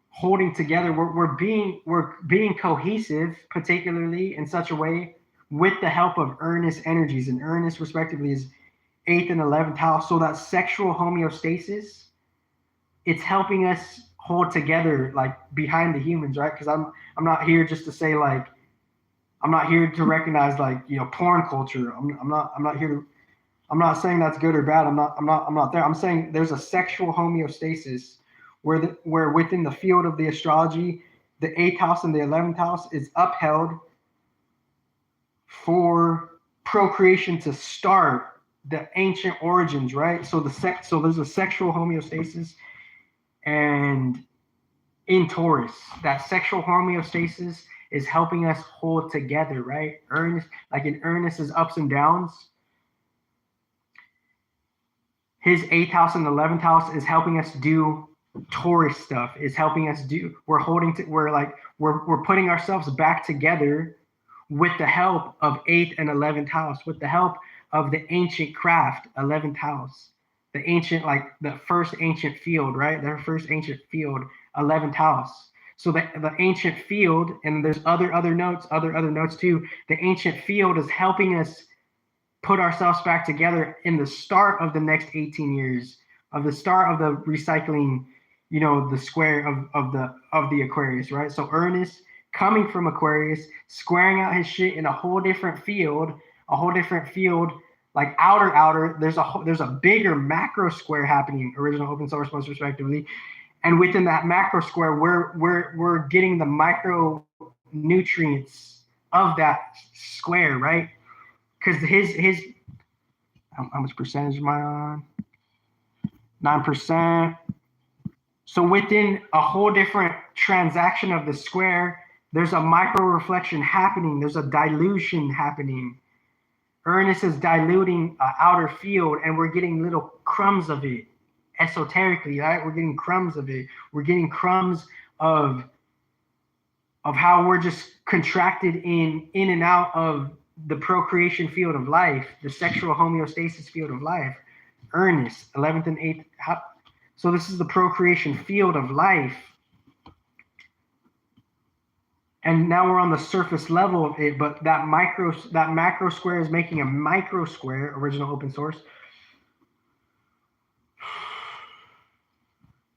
holding together. We're being cohesive, particularly in such a way with the help of Uranus energies, and Uranus respectively is 8th and 11th house. So that sexual homeostasis, it's helping us hold together like behind the humans, right? Because I'm not here just to say like, I'm not here to recognize like, you know, porn culture. I'm not here to, I'm not saying that's good or bad. I'm not there. I'm saying there's a sexual homeostasis where within the field of the astrology, the 8th house and the 11th house is upheld for procreation to start the ancient origins, right? So there's a sexual homeostasis, and in Taurus, that sexual homeostasis is helping us hold together, right? Uranus, like in Uranus's ups and downs, his 8th house and 11th house is helping us do Taurus stuff, is helping us do, we're putting ourselves back together with the help of 8th and 11th house, with the help of the ancient craft, 11th house, the ancient, like the first ancient field, right? Their first ancient field, 11th house. So the ancient field, and there's other notes too. The ancient field is helping us put ourselves back together in the start of the next 18 years, of the start of the recycling, you know, the square of the Aquarius, right? So Uranus coming from Aquarius, squaring out his shit in a whole different field, like outer. There's a bigger macro square happening, original open source most respectively. And within that macro square, we're getting the micro nutrients of that square, right? Because his how much percentage am I on? 9%. So within a whole different transaction of the square, there's a micro reflection happening. There's a dilution happening. Uranus is diluting an outer field, and we're getting little crumbs of it. Esoterically, right? We're getting crumbs of it. We're getting crumbs of how we're just contracted in and out of the procreation field of life, the sexual homeostasis field of life. Uranus, 11th and 8th. So this is the procreation field of life. And now we're on the surface level of it, but that macro square is making a micro square, original open source.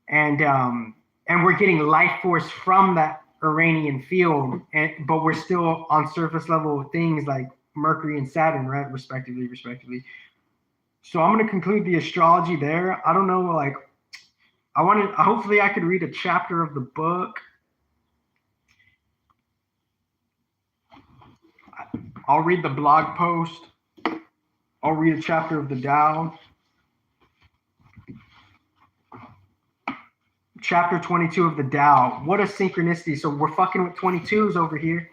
And we're getting life force from that Uranian field, but we're still on surface level things like Mercury and Saturn, right, respectively. So I'm going to conclude the astrology there. I don't know, like, hopefully I could read a chapter of the book. I'll read the blog post. I'll read a chapter of the Tao. Chapter 22 of the Tao. What a synchronicity. So we're fucking with 22s over here.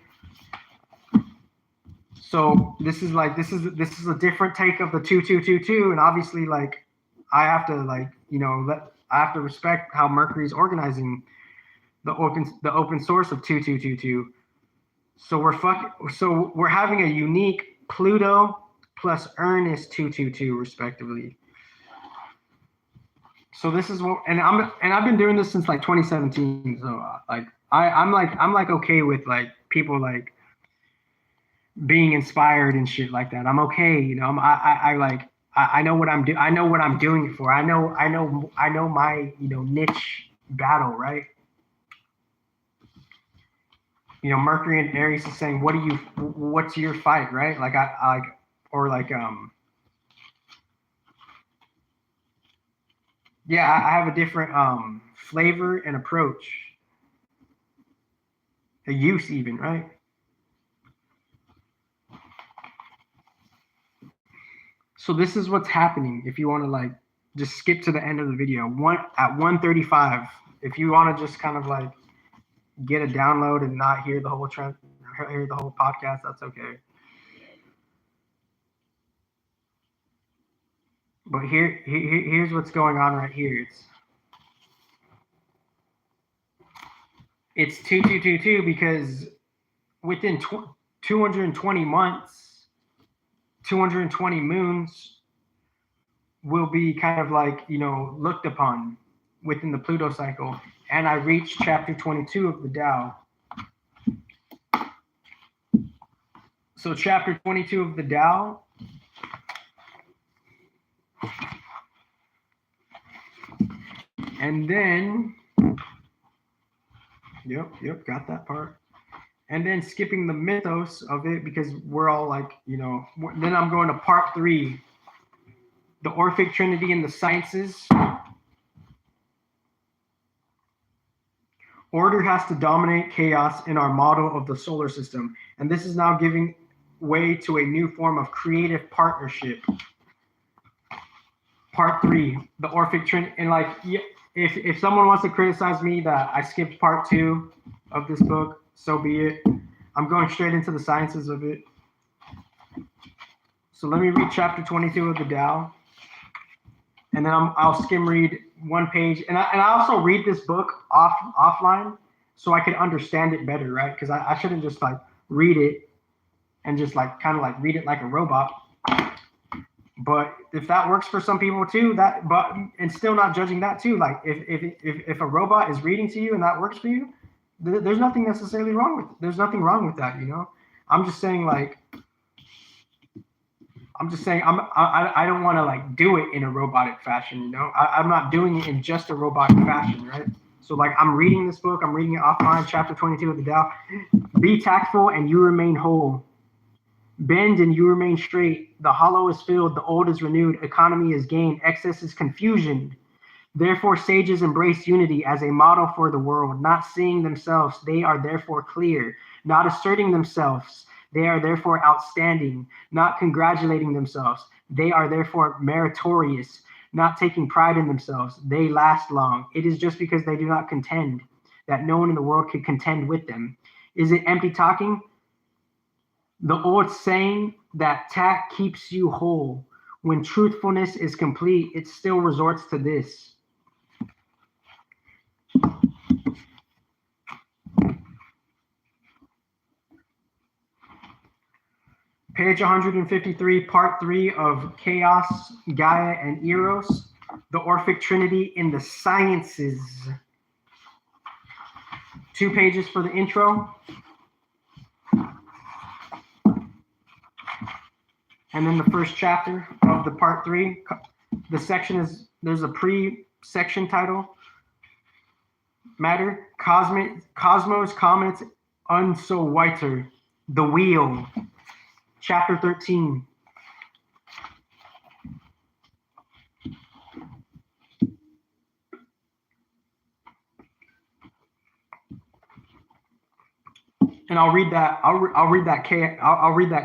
So this is a different take of the 2222, and obviously, like, I have to, like, you know, I have to respect how Mercury's organizing the open source of 2222. So we're having a unique Pluto plus Uranus 222 respectively. So this is what, and I've been doing this since like 2017. So like I'm okay with like people like being inspired and shit like that. I'm okay, you know. I know what I'm doing. I know what I'm doing it for. I know my, you know, niche battle, right? You know, Mercury and Aries is saying, what's your fight, right? Like I have a different flavor and approach, a use even, right? So this is what's happening. If you want to like just skip to the end of the video, at 1:35, if you want to just kind of like get a download and not hear the whole podcast, that's okay. But here's what's going on right here. It's 2222 because within 220 months, 220 moons will be kind of like, you know, looked upon within the Pluto cycle. And I reached chapter 22 of the Tao. So chapter 22 of the Tao and then yep, got that part. And then skipping the mythos of it because we're all like, you know, then I'm going to part 3, the Orphic Trinity and the sciences. Order has to dominate chaos in our model of the solar system. And this is now giving way to a new form of creative partnership. Part 3, the Orphic Trinity. And like, if someone wants to criticize me that I skipped part 2 of this book, so be it. I'm going straight into the sciences of it. So let me read chapter 22 of the Tao. And then I'll skim read one page. And I also read this book offline so I can understand it better, right? Because I shouldn't just like read it and just like kind of like read it like a robot. But if that works for some people too, and still not judging that too. Like if a robot is reading to you and that works for you, there's nothing necessarily wrong with it. There's nothing wrong with that, you know. I'm just saying I don't want to like do it in a robotic fashion, you know. I'm not doing it in just a robotic fashion, right? So like I'm reading this book, I'm reading it offline, chapter 22 of the Tao. Be tactful and you remain whole. Bend and you remain straight. The hollow is filled, the old is renewed, economy is gained, excess is confusion. Therefore, sages embrace unity as a model for the world, not seeing themselves, they are therefore clear, not asserting themselves, they are therefore outstanding, not congratulating themselves, they are therefore meritorious, not taking pride in themselves, they last long. It is just because they do not contend that no one in the world can contend with them. Is it empty talking? The old saying that tact keeps you whole. When truthfulness is complete, it still resorts to this. Page 153, part 3 of Chaos, Gaia, and Eros, the Orphic Trinity in the sciences. 2 pages for the intro. And then the first chapter of the part 3. The section is, there's a pre-section title. Matter, Cosmos, Comets, Unso Whiter, The Wheel. chapter 13. And I'll read that. I'll read that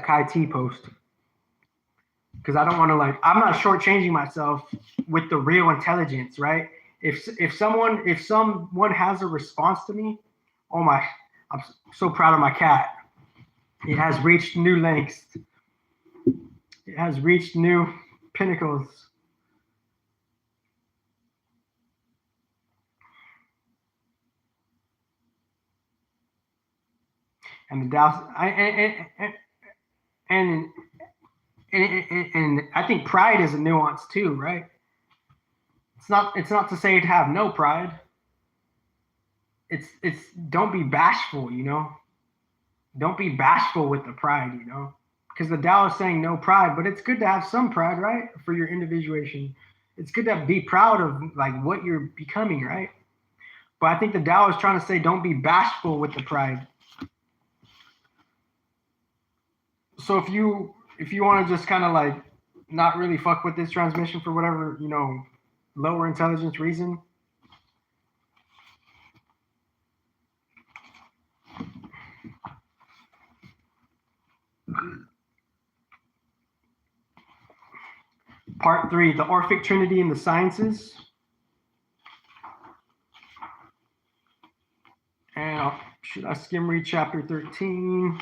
Kai T post, because I don't want to, like, I'm not shortchanging myself with the real intelligence, right? If someone has a response to me, oh my, I'm so proud of my cat. It has reached new lengths. It has reached new pinnacles. And the Dallas, and I think pride is a nuance too, right? It's not to say to have no pride. It's don't be bashful, you know. Don't be bashful with the pride, you know, because the Tao is saying no pride, but it's good to have some pride, right? For your individuation, it's good to be proud of like what you're becoming, right? But I think the Tao is trying to say don't be bashful with the pride. So if you want to just kind of like not really fuck with this transmission for whatever, you know, lower intelligence reason, Part 3, the Orphic Trinity in the Sciences. And should I skim read chapter 13?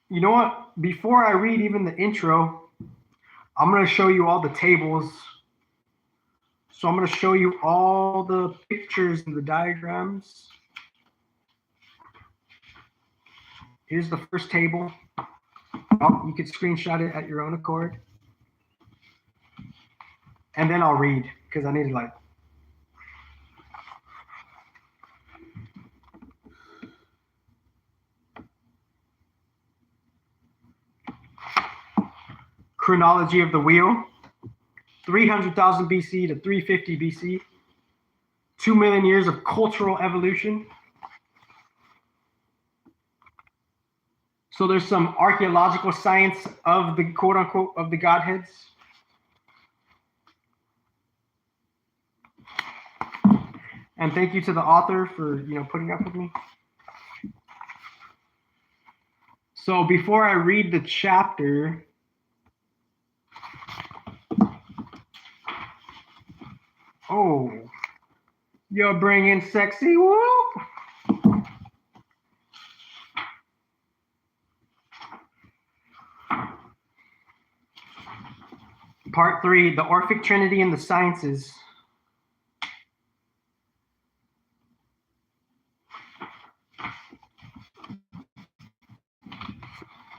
You know what? Before I read even the intro, I'm going to show you all the tables. So I'm going to show you all the pictures and the diagrams. Here's the first table. Oh, you could screenshot it at your own accord. And then I'll read, because I need to like. Chronology of the wheel, 300,000 BC to 350 BC, 2 million years of cultural evolution. So there's some archaeological science of the quote unquote of the Godheads. And thank you to the author for, you know, putting up with me. So before I read the chapter, oh, you're bringing sexy, whoop. Part 3, the Orphic Trinity in the Sciences.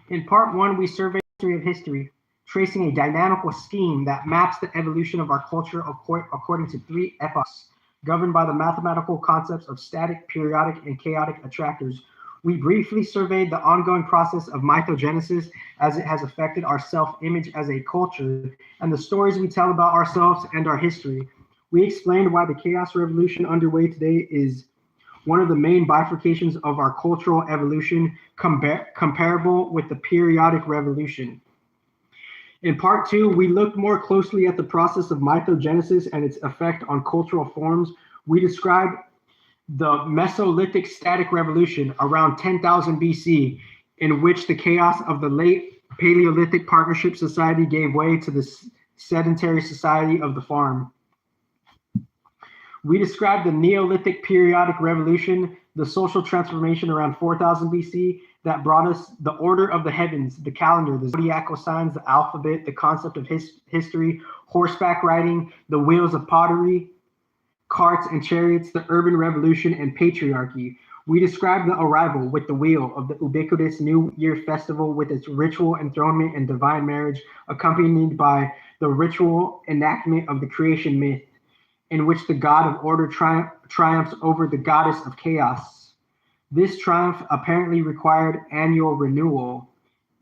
In part 1, we survey the history of history, tracing a dynamical scheme that maps the evolution of our culture according to 3 epochs, governed by the mathematical concepts of static, periodic, and chaotic attractors. We briefly surveyed the ongoing process of mythogenesis as it has affected our self-image as a culture and the stories we tell about ourselves and our history. We explained why the chaos revolution underway today is one of the main bifurcations of our cultural evolution, comparable with the periodic revolution. In part 2, we looked more closely at the process of mythogenesis and its effect on cultural forms. We described the Mesolithic static revolution around 10,000 BC, in which the chaos of the late Paleolithic partnership society gave way to the sedentary society of the farm. We described the Neolithic periodic revolution, the social transformation around 4000 BC that brought us the order of the heavens, the calendar, the zodiacal signs, the alphabet, the concept of history, horseback riding, the wheels of pottery, carts and chariots, the urban revolution, and patriarchy. We described the arrival with the wheel of the ubiquitous New Year festival with its ritual enthronement and divine marriage, accompanied by the ritual enactment of the creation myth, in which the god of order triumphs over the goddess of chaos. This triumph apparently required annual renewal,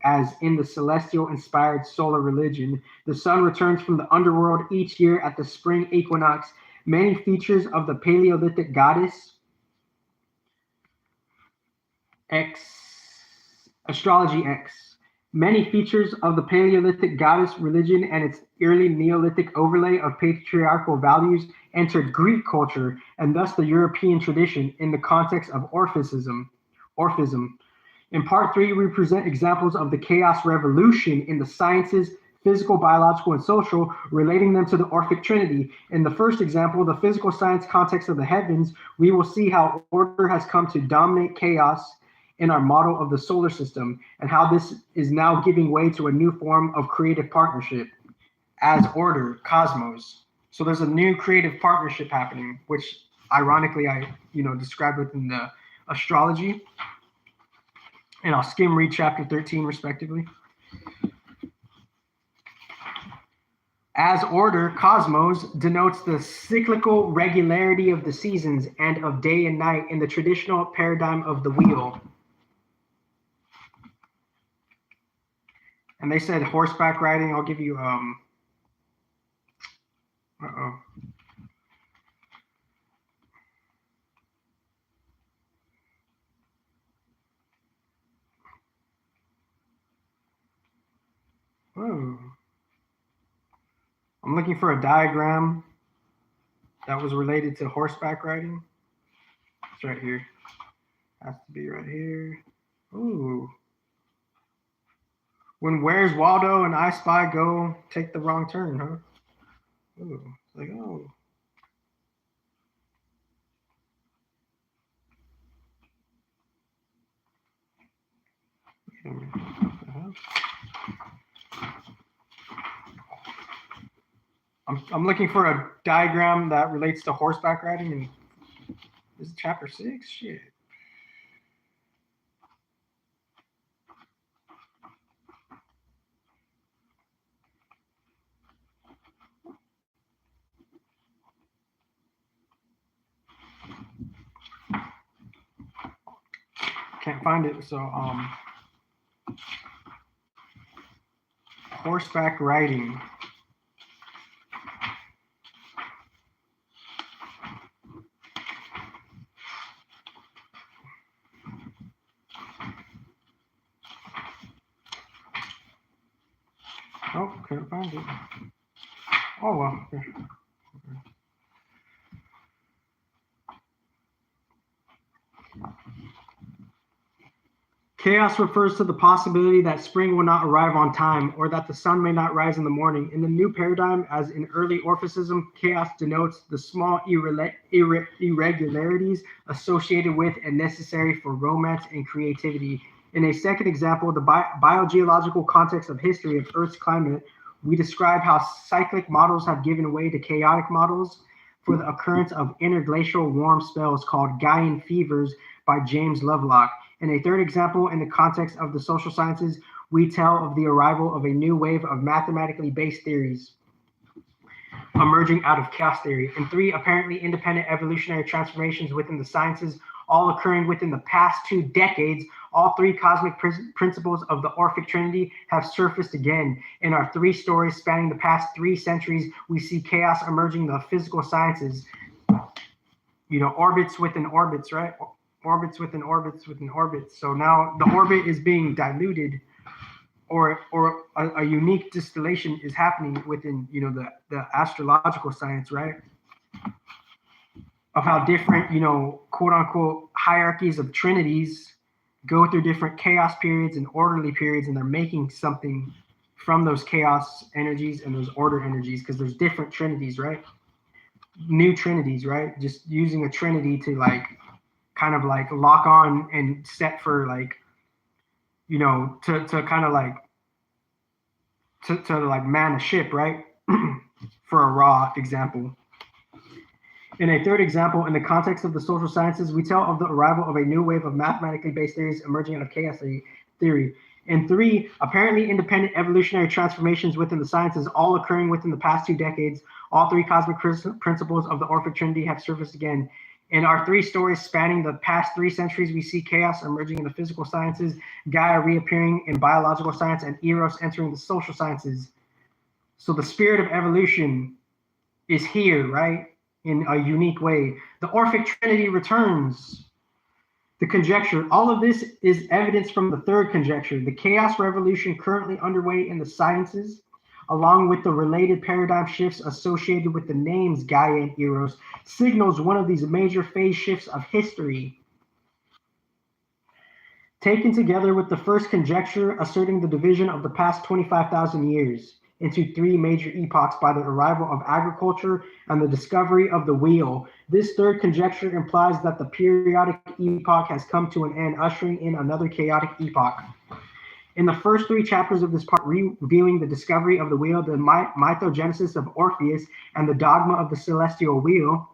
as in the celestial-inspired solar religion. The sun returns from the underworld each year at the spring equinox. Many features of the Paleolithic goddess X, Astrology X. Many features of the Paleolithic goddess religion and its early Neolithic overlay of patriarchal values entered Greek culture and thus the European tradition in the context of Orphism. In part 3, we present examples of the chaos revolution in the sciences, physical, biological, and social, relating them to the Orphic Trinity. In the first example, the physical science context of the heavens, we will see how order has come to dominate chaos in our model of the solar system, and how this is now giving way to a new form of creative partnership as order, cosmos. So there's a new creative partnership happening, which ironically I described within the astrology. And I'll skim read chapter 13 respectively. As order, cosmos denotes the cyclical regularity of the seasons and of day and night in the traditional paradigm of the wheel. And they said horseback riding. I'll give you Whoa. I'm looking for a diagram that was related to horseback riding. It's right here. Has to be right here. Ooh. When Where's Waldo and I Spy go take the wrong turn, huh? Ooh. It's like, oh. Wait a minute. What the hell? I'm looking for a diagram that relates to horseback riding, and this is chapter 6? Shit. Can't find it, so horseback riding. Oh, can't find it. Oh, well. Okay. Chaos refers to the possibility that spring will not arrive on time, or that the sun may not rise in the morning. In the new paradigm, as in early Orphism, chaos denotes the small irregularities associated with and necessary for romance and creativity. In a second example, the biogeological context of history of Earth's climate, we describe how cyclic models have given way to chaotic models for the occurrence of interglacial warm spells called Gaian fevers by James Lovelock. In a third example, in the context of the social sciences, we tell of the arrival of a new wave of mathematically based theories emerging out of chaos theory. In 3, apparently independent evolutionary transformations within the sciences, all occurring within the past 2 decades. All 3 cosmic principles of the Orphic Trinity have surfaced again. In our 3 stories spanning the past 3 centuries, we see chaos emerging in the physical sciences. Orbits within orbits, right? Orbits within orbits within orbits. So now the orbit is being diluted, or a unique distillation is happening within the astrological science, right? Of how different quote unquote hierarchies of trinities go through different chaos periods and orderly periods, and they're making something from those chaos energies and those order energies, because there's different trinities, right? New trinities, right? Just using a trinity to kind of lock on and set for to kind of to man a ship, right? For a raw example. In a third example, in the context of the social sciences, we tell of the arrival of a new wave of mathematically based theories emerging out of chaos theory. In 3, apparently independent evolutionary transformations within the sciences, all occurring within the past 2 decades. All 3 cosmic principles of the Orphic Trinity have surfaced again. In our 3 stories spanning the past 3 centuries, we see chaos emerging in the physical sciences, Gaia reappearing in biological science, and Eros entering the social sciences. So the spirit of evolution is here, right? In a unique way. The Orphic Trinity returns. The conjecture, all of this is evidence from the third conjecture. The chaos revolution currently underway in the sciences, along with the related paradigm shifts associated with the names Gaia and Eros, signals one of these major phase shifts of history. Taken together with the first conjecture asserting the division of the past 25,000 years into three major epochs by the arrival of agriculture and the discovery of the wheel, this third conjecture implies that the periodic epoch has come to an end, ushering in another chaotic epoch. In the first three chapters of this part, reviewing the discovery of the wheel, the mythogenesis of Orpheus, and the dogma of the celestial wheel,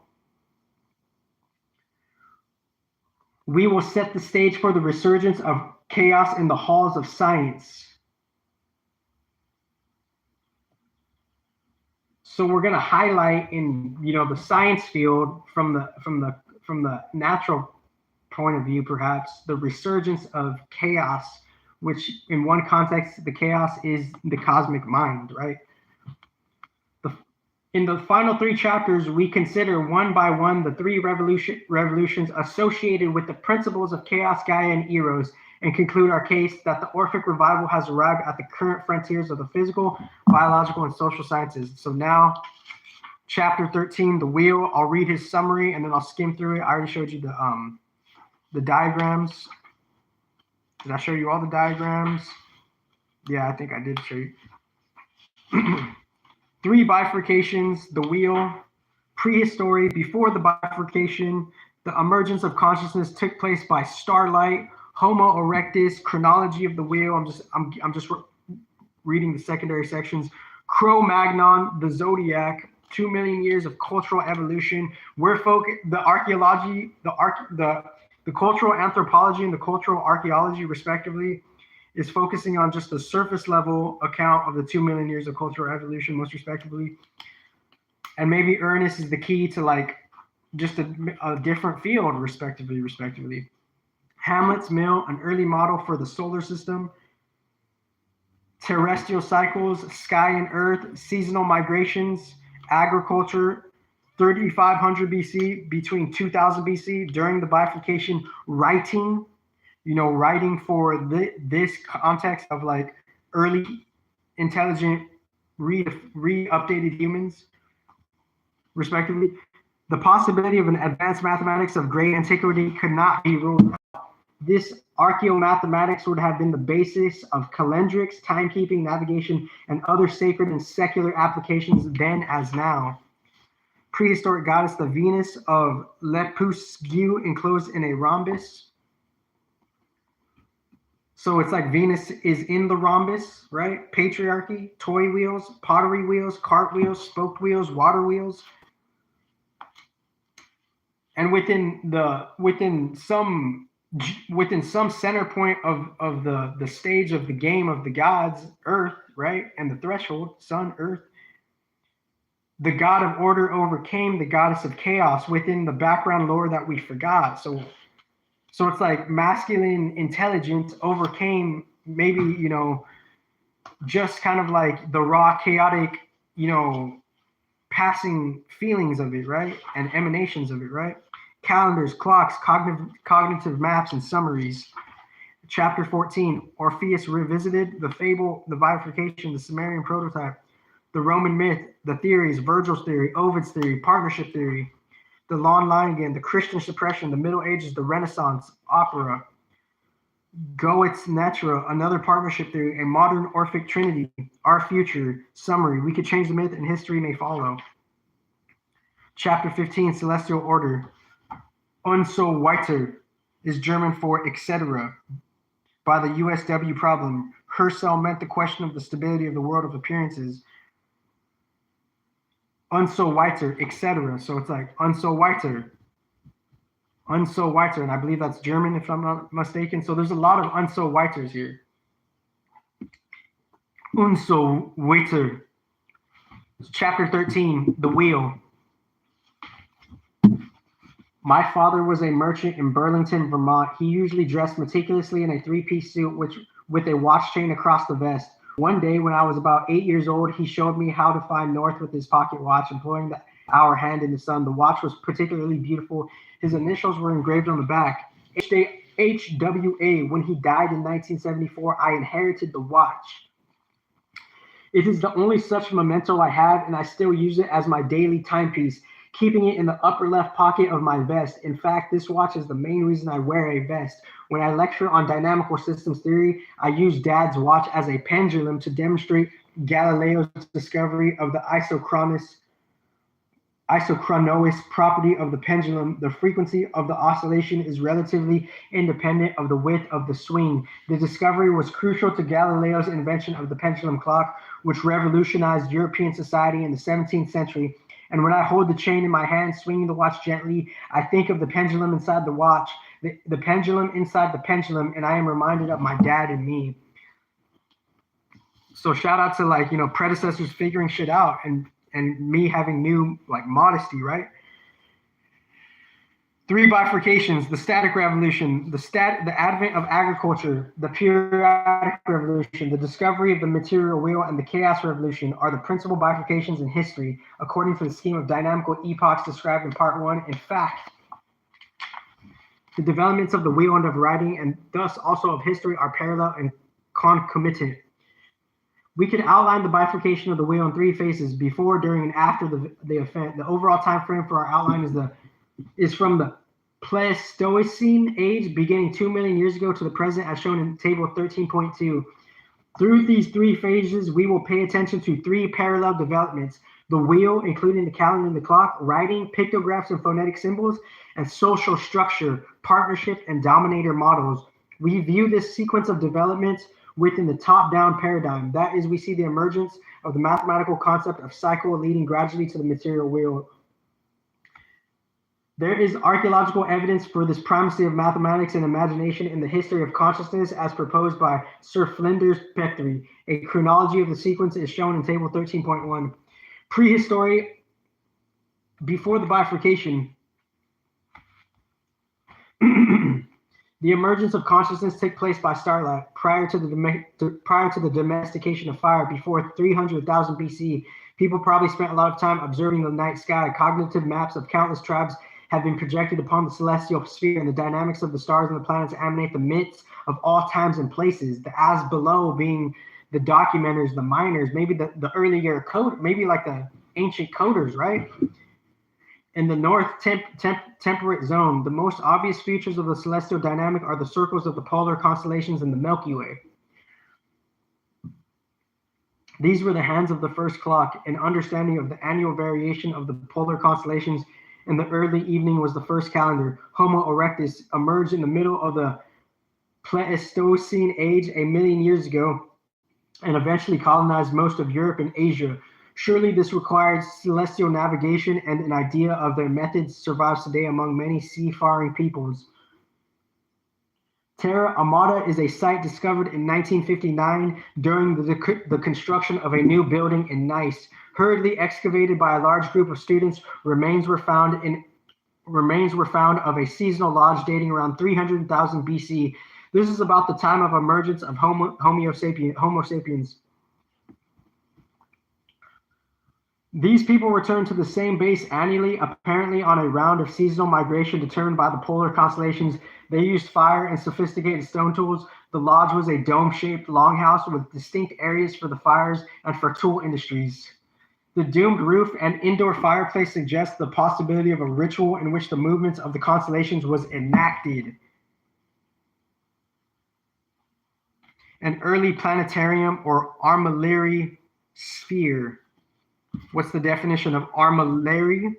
we will set the stage for the resurgence of chaos in the halls of science. So we're going to highlight in the science field from the natural point of view, perhaps the resurgence of chaos, which in one context the chaos is the cosmic mind, right? In the final three chapters, we consider one by one the three revolutions associated with the principles of chaos, Gaia, and Eros, and conclude our case that the Orphic revival has arrived at the current frontiers of the physical, biological, and social sciences. So now, chapter 13, the wheel. I'll read his summary and then I'll skim through it. I already showed you the diagrams. Did I show you all the diagrams? Yeah, I think I did show you. Three bifurcations, the wheel, prehistory, before the bifurcation, the emergence of consciousness took place by starlight, Homo erectus, chronology of the wheel. I'm just reading the secondary sections. Cro-Magnon, the zodiac, 2 million years of cultural evolution. We're focused the archaeology, the cultural anthropology and the cultural archaeology, respectively, is focusing on just the surface level account of the 2 million years of cultural evolution, most respectively. And maybe Ernest is the key to like just a different field, respectively. Hamlet's mill, an early model for the solar system. Terrestrial cycles, sky and earth, seasonal migrations, agriculture, 3500 BC, between 2000 BC, during the bifurcation, writing for this context of like early, intelligent, re-updated humans, respectively. The possibility of an advanced mathematics of great antiquity could not be ruled out. This archaeomathematics would have been the basis of calendrics, timekeeping, navigation, and other sacred and secular applications then as now. Prehistoric goddess, the Venus of Lepusgue, enclosed in a rhombus. So it's like Venus is in the rhombus, right? Patriarchy, toy wheels, pottery wheels, cart wheels, spoked wheels, water wheels. And within some center point of the stage of the game of the gods, Earth, right? And the threshold, sun, Earth, the god of order overcame the goddess of chaos within the background lore that we forgot. So it's like masculine intelligence overcame maybe, just kind of like the raw chaotic, passing feelings of it, right? And emanations of it, right? Calendars, clocks, cognitive maps, and summaries. Chapter 14, Orpheus revisited, the fable, the bifurcation, the Sumerian prototype, the Roman myth, the theories, Virgil's theory, Ovid's theory, partnership theory, the long line again, the Christian suppression, the Middle Ages, the Renaissance, opera, Goethe's Natura, another partnership theory, a modern Orphic trinity, our future, summary. We could change the myth and history may follow. Chapter 15, celestial order. Und so weiter is German for etc. By the USW problem, Herschel meant the question of the stability of the world of appearances. Und so weiter, etc. So it's like und so weiter. Und so weiter. And I believe that's German if I'm not mistaken. So there's a lot of und so weiters here. Und so weiter. Chapter 13, the wheel. My father was a merchant in Burlington, Vermont. He usually dressed meticulously in a three-piece suit with a watch chain across the vest. One day when I was about 8 years old, he showed me how to find north with his pocket watch, employing the hour hand in the sun. The watch was particularly beautiful. His initials were engraved on the back. HWA, when he died in 1974, I inherited the watch. It is the only such memento I have, and I still use it as my daily timepiece, keeping it in the upper left pocket of my vest. In fact, this watch is the main reason I wear a vest. When I lecture on dynamical systems theory, I use Dad's watch as a pendulum to demonstrate Galileo's discovery of the isochronous property of the pendulum. The frequency of the oscillation is relatively independent of the width of the swing. The discovery was crucial to Galileo's invention of the pendulum clock, which revolutionized European society in the 17th century. And when I hold the chain in my hand, swinging the watch gently, I think of the pendulum inside the watch, the pendulum inside the pendulum, and I am reminded of my dad and me. So shout out to predecessors figuring shit out and me having new modesty, right? 3 bifurcations: the static revolution, the advent of agriculture, the periodic revolution, the discovery of the material wheel, and the chaos revolution are the principal bifurcations in history, according to the scheme of dynamical epochs described in part 1. In fact, the developments of the wheel and of writing, and thus also of history, are parallel and concomitant. We can outline the bifurcation of the wheel in 3 phases: before, during, and after the event. The overall time frame for our outline is from the Pleistocene age, beginning 2 million years ago, to the present, as shown in table 13.2. Through these 3 phases, we will pay attention to 3 parallel developments: the wheel, including the calendar and the clock; writing, pictographs and phonetic symbols; and social structure, partnership and dominator models. We view this sequence of developments within the top-down paradigm. That is, we see the emergence of the mathematical concept of cycle leading gradually to the material wheel. There is archaeological evidence for this primacy of mathematics and imagination in the history of consciousness as proposed by Sir Flinders Petrie. A chronology of the sequence is shown in table 13.1. Prehistory, before the bifurcation. The emergence of consciousness took place by starlight prior to the domestication of fire before 300,000 BC. People probably spent a lot of time observing the night sky. Cognitive maps of countless tribes have been projected upon the celestial sphere, and the dynamics of the stars and the planets emanate the myths of all times and places. The as below being the documenters, the miners, maybe the earlier code, maybe like the ancient coders, right? In the north temperate zone, the most obvious features of the celestial dynamic are the circles of the polar constellations and the Milky Way. These were the hands of the first clock. An understanding of the annual variation of the polar constellations in the early evening was the first calendar. Homo erectus emerged in the middle of the Pleistocene age 1 million years ago and eventually colonized most of Europe and Asia. Surely this required celestial navigation, and an idea of their methods survives today among many seafaring peoples. Terra Amata is a site discovered in 1959 during the construction of a new building in Nice. Hurriedly excavated by a large group of students, remains were found of a seasonal lodge dating around 300,000 BC. This is about the time of emergence of Homo sapiens. These people returned to the same base annually, apparently on a round of seasonal migration determined by the polar constellations. They used fire and sophisticated stone tools. The lodge was a dome-shaped longhouse with distinct areas for the fires and for tool industries. The domed roof and indoor fireplace suggest the possibility of a ritual in which the movements of the constellations was enacted. An early planetarium or armillary sphere. What's the definition of armillary?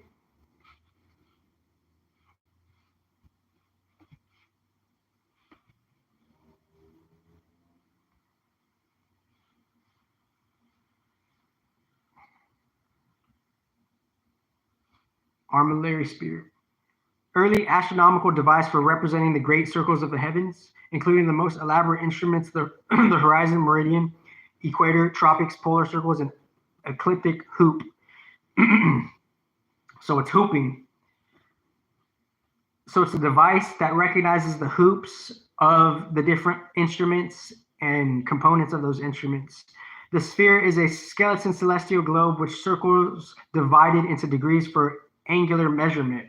Armillary sphere. Early astronomical device for representing the great circles of the heavens, including the most elaborate instruments, the horizon, meridian, equator, tropics, polar circles, and ecliptic hoop. So it's hooping. So it's a device that recognizes the hoops of the different instruments and components of those instruments. The sphere is a skeleton celestial globe which circles divided into degrees for angular measurement.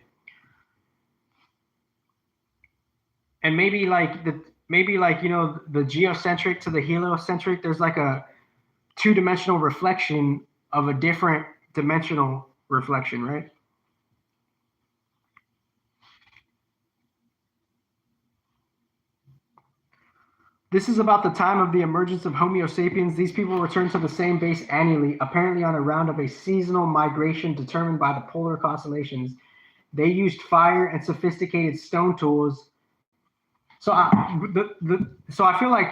and maybe like the geocentric to the heliocentric, there's like a two-dimensional reflection of a different dimensional reflection, right? This is about the time of the emergence of Homo sapiens. These people return to the same base annually, apparently on a round of a seasonal migration determined by the polar constellations. They used fire and sophisticated stone tools. So I feel like,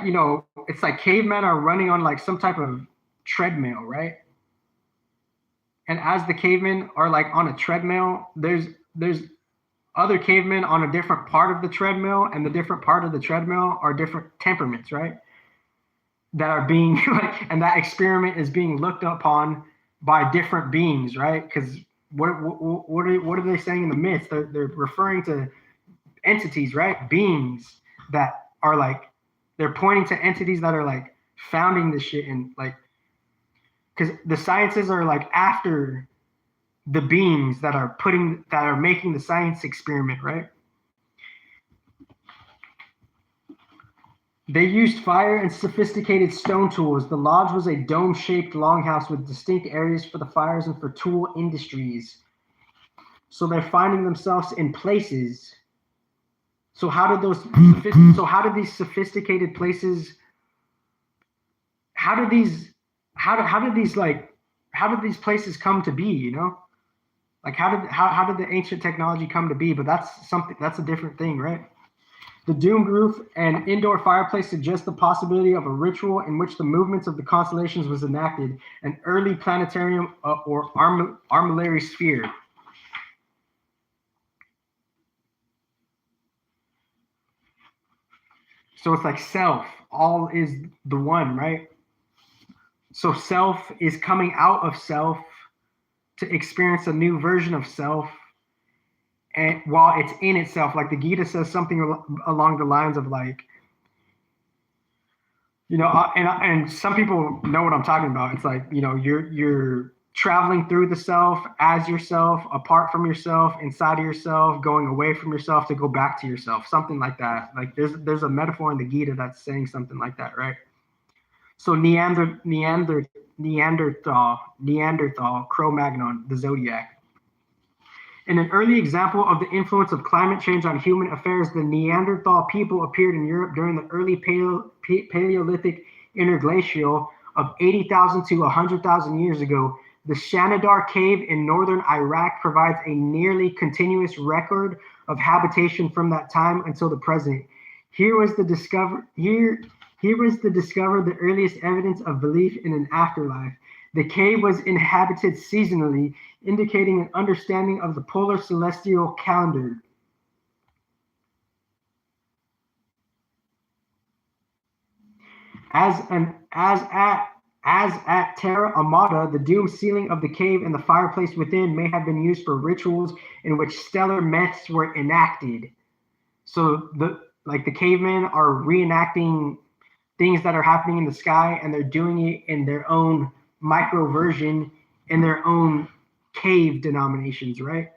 it's like cavemen are running on like some type of treadmill, right? And as the cavemen are like on a treadmill, there's other cavemen on a different part of the treadmill, and the different part of the treadmill are different temperaments, right? That are being like, and that experiment is being looked upon by different beings, right? Because what are they saying in the myths? They're referring to entities, right? Beings that are like, they're pointing to entities that are like founding this shit, and like, because the sciences are like after the beings that are making the science experiment, right? They used fire and sophisticated stone tools. The lodge was a dome-shaped longhouse with distinct areas for the fires and for tool industries. So they're finding themselves in places. So how did these sophisticated places? How did these places come to be? Like how did the ancient technology come to be? But that's a different thing, right? The Doom Roof and indoor fireplace suggest the possibility of a ritual in which the movements of the constellations was enacted, an early planetarium or armillary sphere. So it's like self, all is the one, right? So self is coming out of self to experience a new version of self, and while it's in itself, like the Gita says something along the lines of like, and some people know what I'm talking about. It's like, you're traveling through the self, as yourself, apart from yourself, inside of yourself, going away from yourself to go back to yourself, something like that. Like there's a metaphor in the Gita that's saying something like that, right? So Neanderthal, Cro-Magnon, the zodiac. In an early example of the influence of climate change on human affairs, the Neanderthal people appeared in Europe during the early Paleolithic interglacial of 80,000 to 100,000 years ago. The Shanidar Cave in northern Iraq provides a nearly continuous record of habitation from that time until the present. Here was the discovered the earliest evidence of belief in an afterlife. The cave was inhabited seasonally, indicating an understanding of the polar celestial calendar. As at Terra Amata, the doomed ceiling of the cave and the fireplace within may have been used for rituals in which stellar myths were enacted. So the cavemen are reenacting things that are happening in the sky, and they're doing it in their own micro version, in their own cave denominations, right?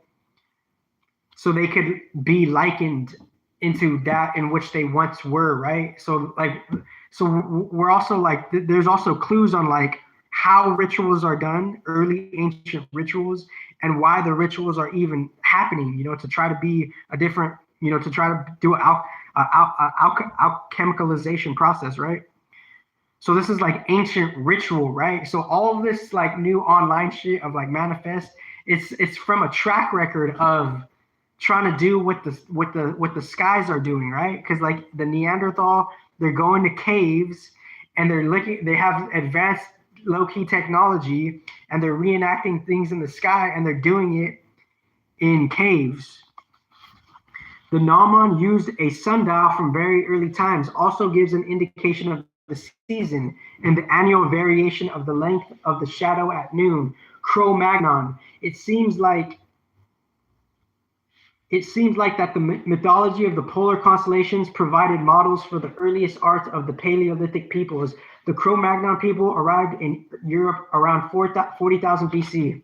So they could be likened into that in which they once were, right? So we're also like, there's also clues on like how rituals are done, early ancient rituals, and why the rituals are even happening, to try to be a different, to try to do an alchemicalization process, right? So this is like ancient ritual, right? So all of this like new online shit of like manifest, it's from a track record of trying to do what the skies are doing, right? Because like the Neanderthal, they're going to caves and they have advanced low-key technology, and they're reenacting things in the sky, and they're doing it in caves. The Naaman used a sundial from very early times, also gives an indication of the season and the annual variation of the length of the shadow at noon. Cro-Magnon. It seems like that the mythology of the polar constellations provided models for the earliest art of the Paleolithic peoples. The Cro-Magnon people arrived in Europe around 40,000 BC.